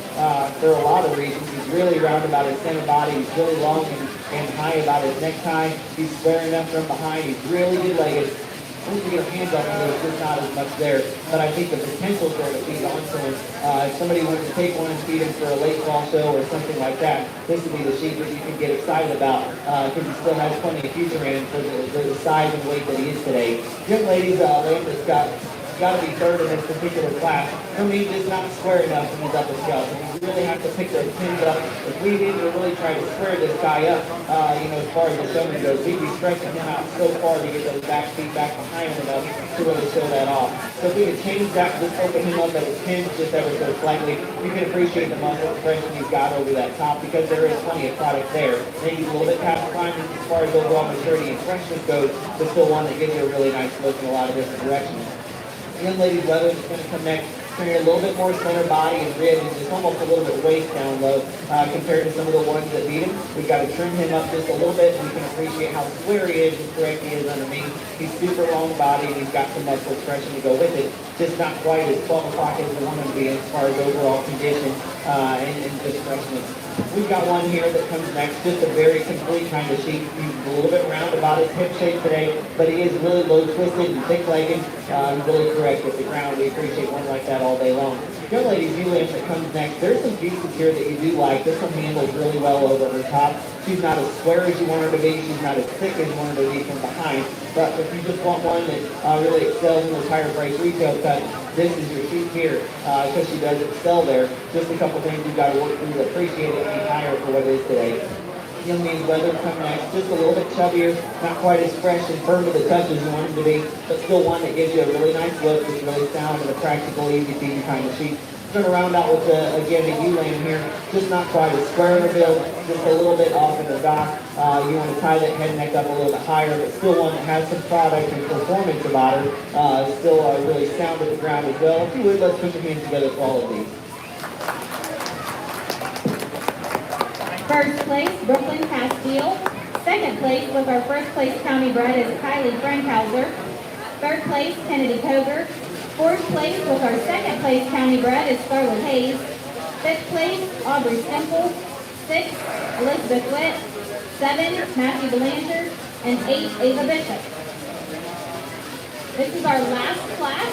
for a lot of reasons. He's really round about his center body. He's really long and high about his necktie. He's square enough from behind. He's really good legged. Once you get a hands up, there's just not as much there. But I think the potential there to feed onto him, if somebody wanted to take one and feed him for a late fall show or something like that, this would be the sheep that you can get excited about because he still has plenty of future in him for the size and weight that he is today. Young ladies, Landis got got to be third in this particular class. For me, just not square enough when he's up the shelf. And you really have to pick those pins up. If we need to really try to square this guy up, as far as the showman goes, we'd be stretching him out so far to get those back feet back behind him enough to really show that off. So if we could change that, just open him up at his pins just ever so slightly, you can appreciate the muscle expression he's got over that top because there is plenty of product there. Maybe a little bit past prime as far as overall maturity and freshness goes, but still one that gives you a really nice look in a lot of different directions. Young lady's leather is going to come next. Turning a little bit more center body and ribs, and just almost a little bit waist down low compared to some of the ones that beat him. We've got to trim him up just a little bit, and we can appreciate how square he is and correct he is underneath. He's super long body, and he's got some muscle expression to go with it. Just not quite as 12 o'clock as we want him to be as far as overall condition and just freshness. We've got one here that comes next, just a very complete kind of sheep. He's a little bit round about his hip shape today, but he is really low twisted and thick-legged, really correct with the ground. We appreciate one like that all day long. Young lady's ewe that comes next, there's some pieces here that you do like. This one handles really well over her top. She's not as square as you want her to be. She's not as thick as you want her to be from behind. But if you just want one that really excels in those higher price retail cuts, this is your sheep here because she does excel there. Just a couple things you've got to work through to appreciate it and be higher for what it is today. Young man's leather come next, just a little bit chubbier, not quite as fresh and firm to the touch as you want him to be, but still one that gives you a really nice look, that's really sound and a practical, easy feeding kind of sheep. We're going to round out with, again, a ewe-lamb here, just not quite as square in her build, just a little bit off in her dock. You want to tie that head neck up a little bit higher, but still one that has some product and performance about her, still really sound at the ground as well. If you would, let's put your hands together for all of these. First place, Brooklyn Castile. Second place with our first place county bred is Kylie Frankhauser. Third place, Kennedy Koger. Fourth place with our second place county bred is Scarlett Hayes. Fifth place, Aubrey Stemple. Sixth, Elizabeth Witt. 7, Matthew Belanger. And 8, Ava Bishop. This is our last class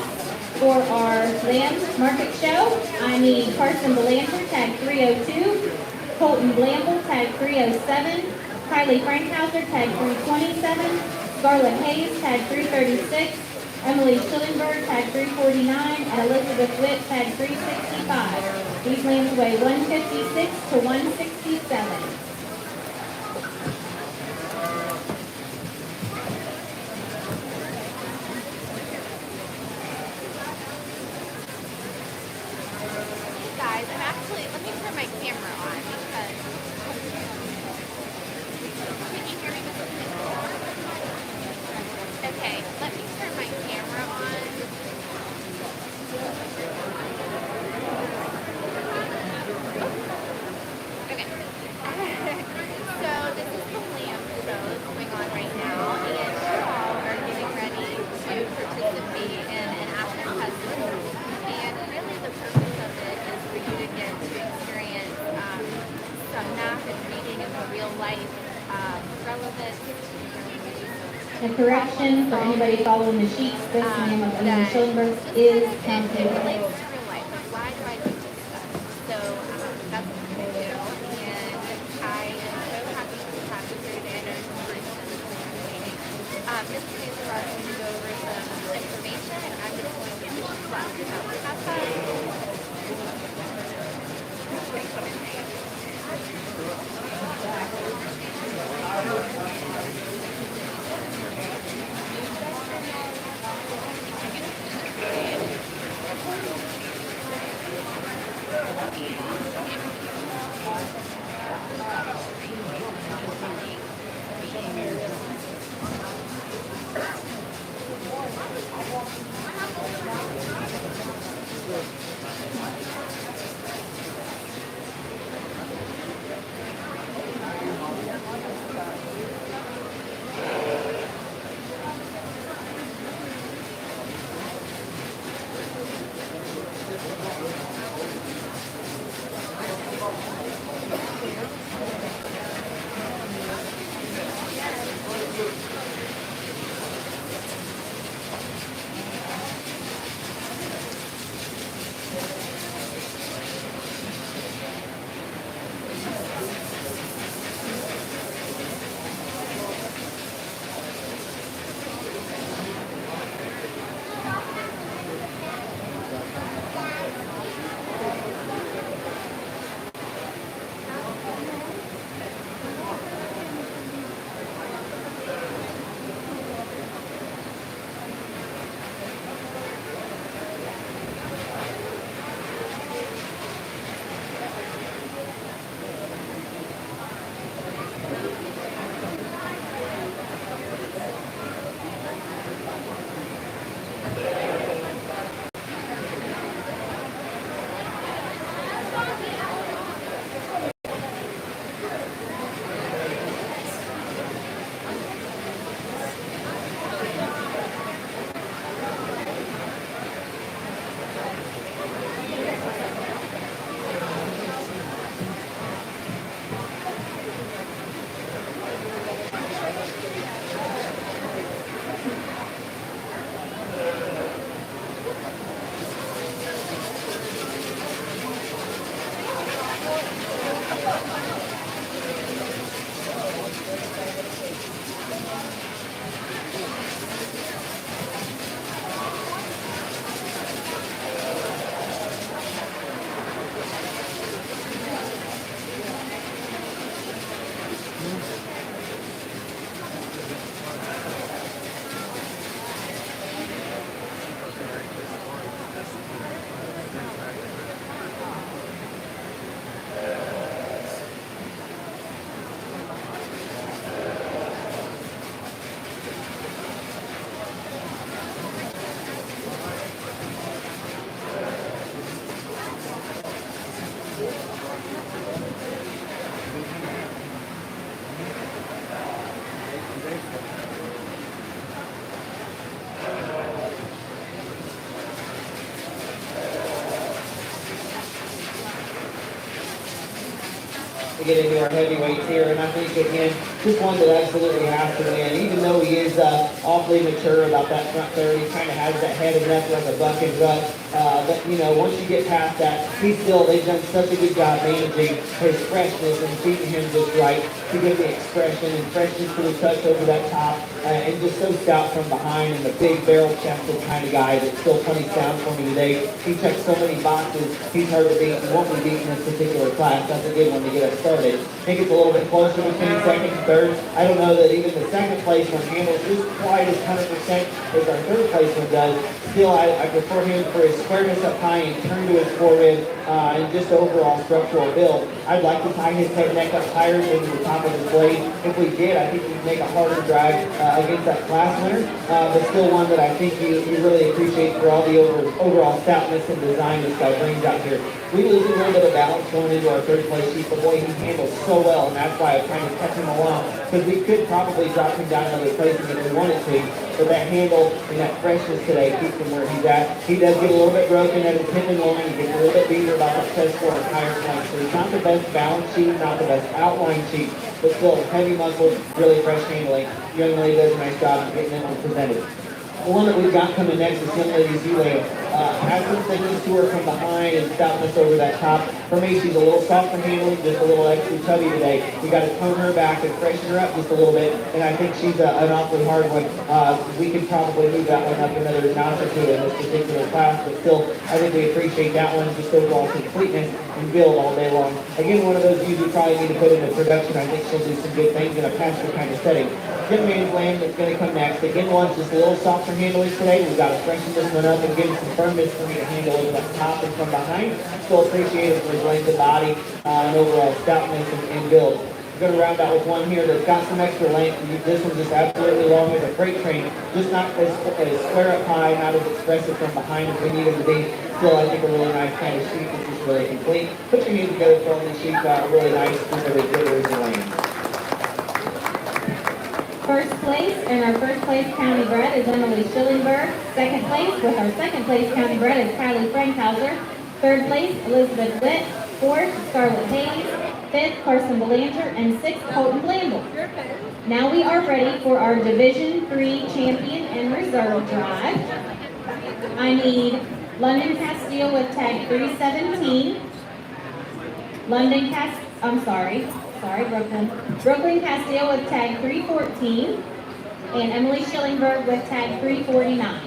for our Lamb Market Show. I need Carson Belanger, tag 302. Colton Blamble, tag 307. Kylie Frankhauser, tag 327. Scarlett Hayes, tag 336. Emily Schillenberg, tag 349. And Elizabeth Witt, tag 365. These lambs weigh 156 to 167. Guys, let me turn my camera on because can you hear me? Okay, let me turn my camera on. Okay. So this is the Lamb Show that's going on right now, and you all are getting ready to participate in an after test. And really the purpose of it is for you to get to experience some math and reading in the real life relevant. A correction for anybody following the sheets, this name of Emily Schillenberg is county It bred. relates to real life. Like, why do I do this stuff? So that's what I do. And I am so happy to have you here today. I know it's Preston is participating. This is where I'm going to go over some information, and I'm just going to get the class. Have fun. to get into our heavyweights here. And I think, again, just one that absolutely has to win. Even though he is awfully mature about that front third, he kind of has that head of neck like a buck and rut. But, you know, once you get past that, they've done such a good job managing his freshness and feeding him just right to give the expression and freshness to the touch over that top. And just so stout from behind, and the big barrel-chested kind of guy that still plenty sound for me today. He checks so many boxes. He's hard to beat and won't be beaten in this particular class. That's a good one to get us started. I think it's a little bit closer between second and third. I don't know that even the second place one handles just quite as 100% as our third place one does. Still, I prefer him for his squareness up high and turn to his forehead and just overall structural build. I'd like to tie his head neck up higher than the top of his blade. If we did, I think we'd make a harder drive against that class winner, but still one that I think you really appreciate for all the overall stoutness and design this guy brings out here. We lose a little bit of balance going into our third place sheet, but boy, he handles so well, and that's why I kind of kept him along, because we could probably drop him down another place if we wanted to, but that handle and that freshness today keeps him where he's at. He does get a little bit broken at his tendon line. He gets a little bit beater about that chest score and higher flank, so he's not the best balance sheet, not the best outline sheet, but still heavy muscle, really fresh handling. Young lady does a nice job of getting them presented. The one that we've got coming next is young lady Zule. Has some thickness to her from behind and stoutness over that top. For me, she's a little softer handling, just a little extra chubby today. We got to tone her back and freshen her up just a little bit, and I think she's an awfully hard one. We could probably move that one up another notch or two in this particular class, but still, I think we appreciate that one, just overall completeness and build all day long. Again, one of those views we probably need to put into production. I think she'll do some good things in a pasture kind of setting. Young man's Lamb that's going to come next. Again, one's just a little softer handling today. We've got to freshen this one up and give him some firmness for me to handle over that top and from behind. Still appreciate it for his length of body and overall stoutness and build. We're going to round out with one here that's got some extra length. This one's just absolutely long as a freight train. Just not as square up high, not as expressive from behind as we need him to be. Still, I think a really nice kind of sheet that's just really complete. Put your hands together for all these sheets out. Really nice. Just every good as the lane. First place in our first place county bred is Emily Schillingberg. Second place with our second place county bred is Kylie Frankhauser. Third place, Elizabeth Witt. Fourth, Scarlett Hayes. Fifth, Carson Belanger. And sixth, Colton Blamble. Now we are ready for our Division III champion and reserve drive. I need London Castile with tag 317. Brooklyn Castile with tag 314, and Emily Schillingberg with tag 349.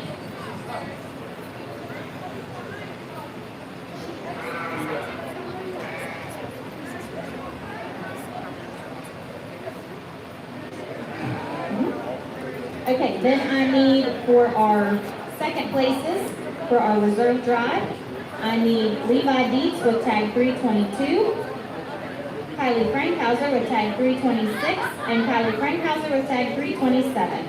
Okay, then I need for our second places, for our reserve drive, I need Levi Dietz with tag 322, Kylie Frankhauser with tag 326, and Kylie Frankhauser with tag 327.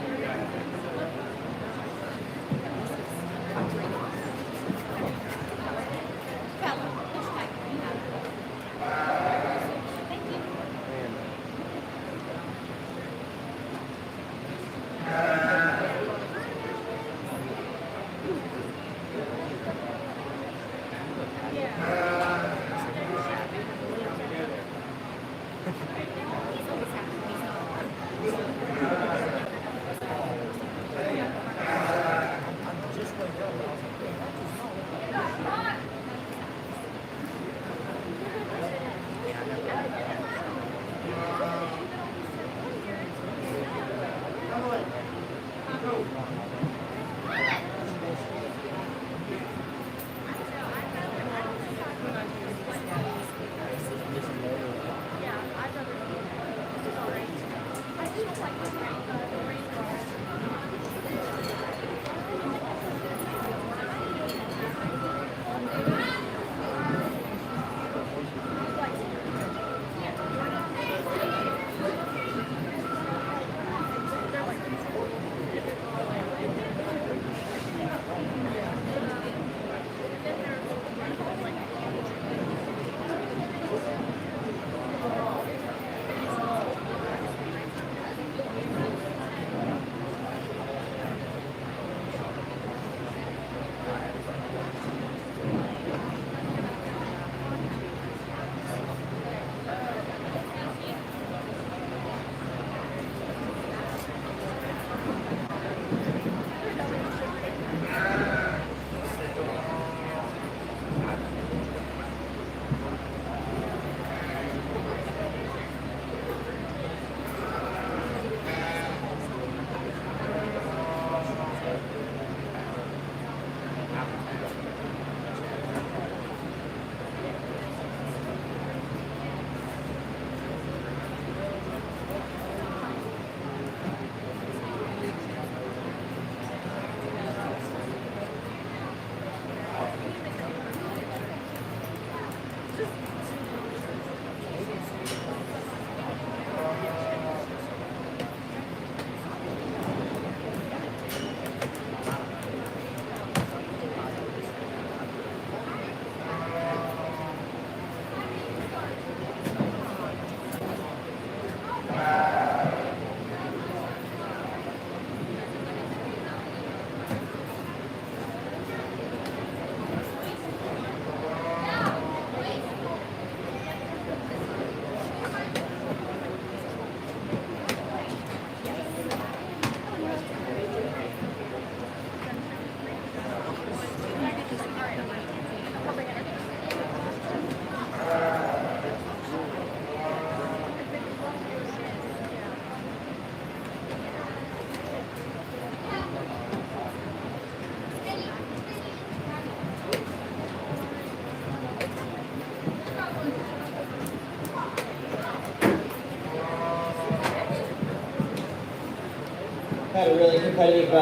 Had a really competitive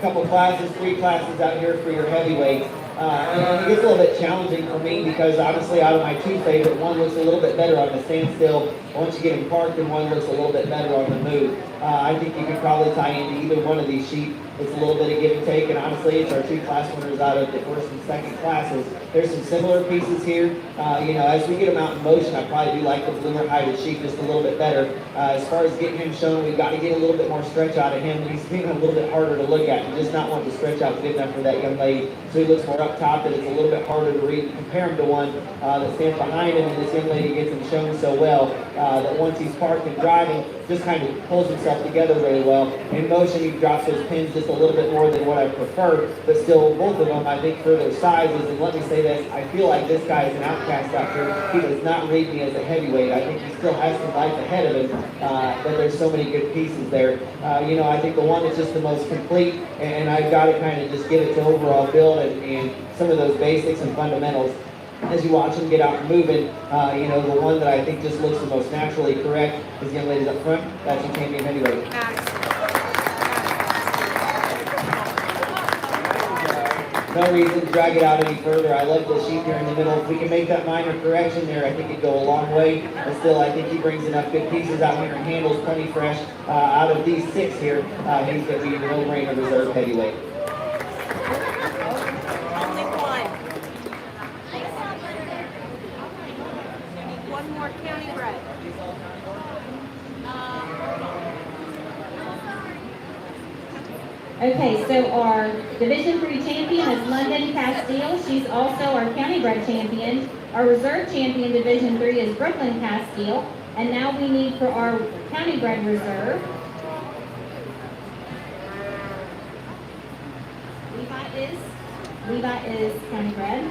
couple classes, 3 classes out here for your heavyweight. And it gets a little bit challenging for me because obviously out of my 2 favorite, one looks a little bit better on the standstill once you get him parked, and one looks a little bit better on the move. I think you could probably tie into either one of these sheep. It's a little bit of give and take, and honestly, it's our 2 class winners out of the first and second classes. There's some similar pieces here. You know, as we get them out in motion, I probably do like the bluer hided sheep just a little bit better. As far as getting him shown, we've got to get a little bit more stretch out of him. He's being a little bit harder to look at, and just not want to stretch out good enough for that young lady. So he looks more up top, that it's a little bit harder to read. Compare him to one that stands behind him, and this young lady gets him shown so well that once he's parked and driving, just kind of pulls himself together really well. In motion, he drops those pins just a little bit more than what I prefer, but still, both of them, I think, for their sizes, and let me say this, I feel like this guy is an outcast out here. He does not read me as a heavyweight. I think he still has some life ahead of him, but there's so many good pieces there. You know, I think the one that's just the most complete, and I've got to kind of just get it to overall build and some of those basics and fundamentals. As you watch him get out and moving, you know, the one that I think just looks the most naturally correct is the young ladies up front. That's your champion heavyweight. No reason to drag it out any further. I love the sheep here in the middle. If we can make that minor correction there, I think it'd go a long way. But still, I think he brings enough good pieces out here and handles plenty fresh. Out of these 6 here, he's going to be the no-brainer reserve heavyweight. Only one. One more county bred. Okay, so our Division 3 champion is London Castile. She's also our county bred champion. Our reserve champion, Division 3, is Brooklyn Castile. And now we need for our county bred reserve, Levi is county bred.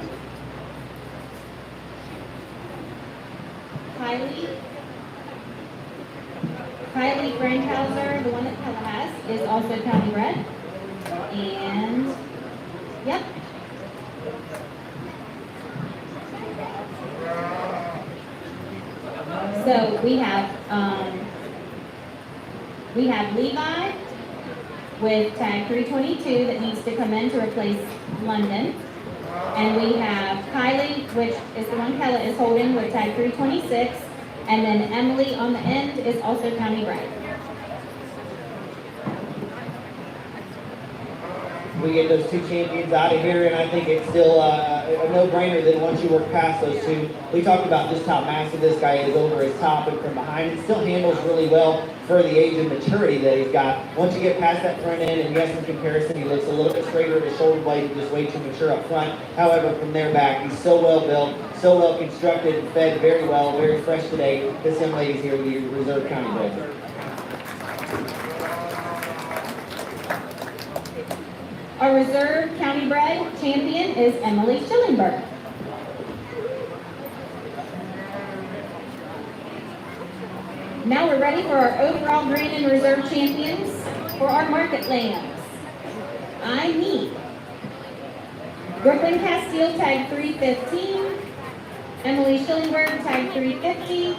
Kylie Grandhauser, the one that Kella has, is also county bred. And, yep. So we have Levi with tag 322 that needs to come in to replace London. And we have Kylie, which is the one Kella is holding, with tag 326. And then Emily on the end is also county bred. We get those 2 champions out of here, and I think it's still a no-brainer that once you work past those 2, we talked about just how massive this guy is over his top and from behind. It still handles really well for the age of maturity that he's got. Once you get past that front end, and yes, in comparison, he looks a little bit straighter at his shoulder blade and just way too mature up front. However, from there back, he's so well built, so well constructed, and fed very well, very fresh today. This young lady's here with the reserve county bred. Our reserve county bred champion is Emily Schillingberg. Now we're ready for our overall grand and reserve champions for our market lambs. I need Brooklyn Castile tag 315, Emily Schillingberg tag 350,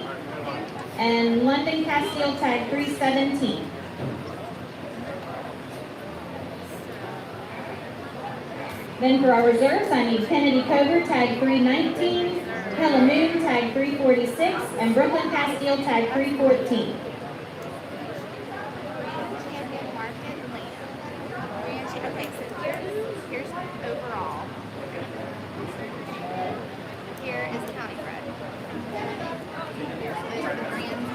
and London Castile tag 317. Then for our reserves, I need Kennedy Cover, tag 319, Hella Moon, tag 346, and Brooklyn Castile, tag 314. Champion market land. Okay, so here's overall. Here is county bred. Those are the brands.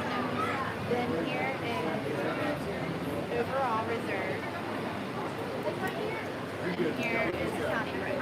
Then here is overall reserve. And here is county bred.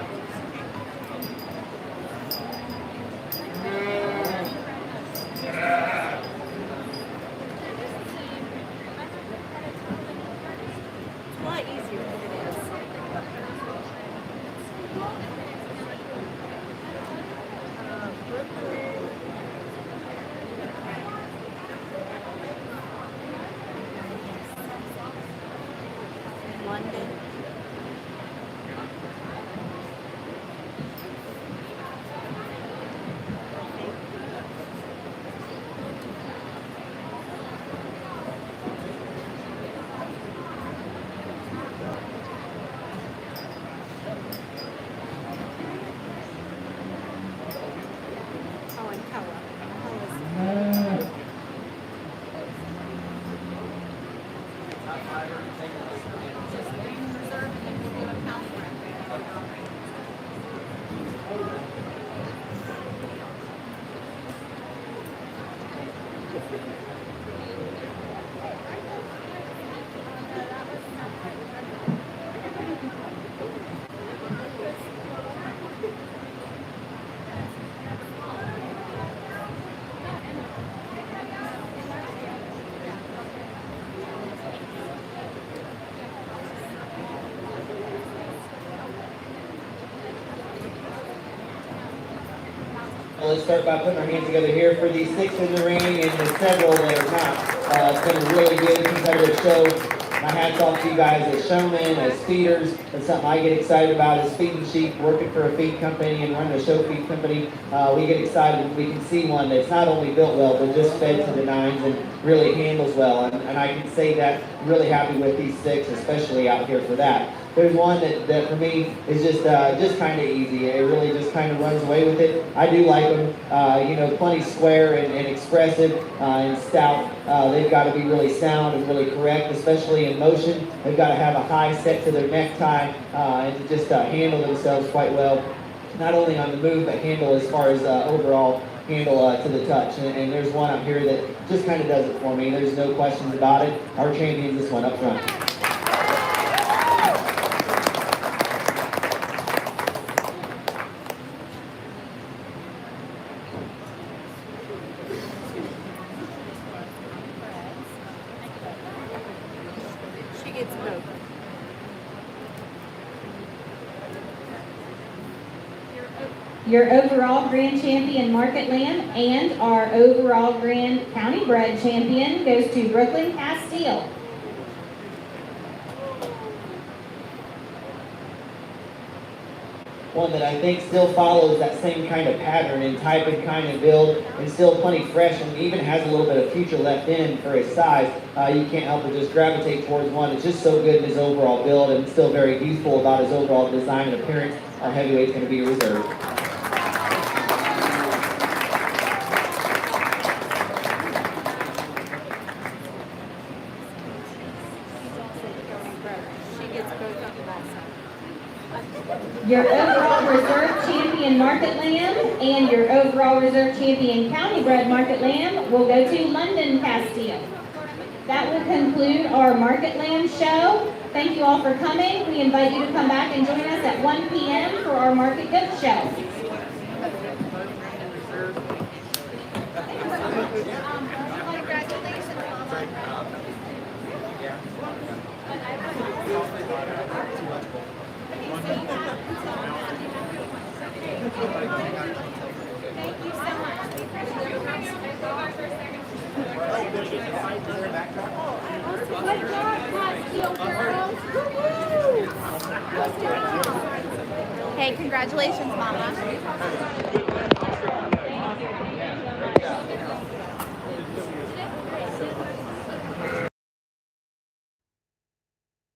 Well, let's start by putting our hands together here for these 6 in the ring and the several that are not. It's been a really good competitive show. My hat's off to you guys as showmen, as feeders. That's something I get excited about as feeding sheep, working for a feed company and running a show feed company. We get excited when we can see one that's not only built well, but just fed to the nines and really handles well. And I can say that I'm really happy with these 6, especially out here for that. There's one that for me is just kind of easy. It really just kind of runs away with it. I do like them, plenty square and expressive and stout. They've got to be really sound and really correct, especially in motion. They've got to have a high set to their necktie and just handle themselves quite well. Not only on the move, but handle as far as overall handle to the touch. And there's one up here that just kind of does it for me. There's no questions about it. Our champion's this one up front. She gets both. Your overall grand champion Market Lamb and our overall grand county bred champion goes to Brooklyn Castile. One that I think still follows that same kind of pattern and type and kind of build, and still plenty fresh, and even has a little bit of future left in for his size. You can't help but just gravitate towards one. It's just so good in his overall build, and still very youthful about his overall design and appearance. Our heavyweight's going to be a reserve. She gets both of them also. Your overall reserve champion Market Lamb and your overall reserve champion county bred Market Lamb will go to London Castile. That will conclude our Market Lamb show. Thank you all for coming. We invite you to come back and join us at 1 p.m. for our Market Goods show. Congratulations, Mama. Thank you so much. We appreciate you coming. Good job, Castile girls. Woo-hoo! Good job. Hey, congratulations, Mama.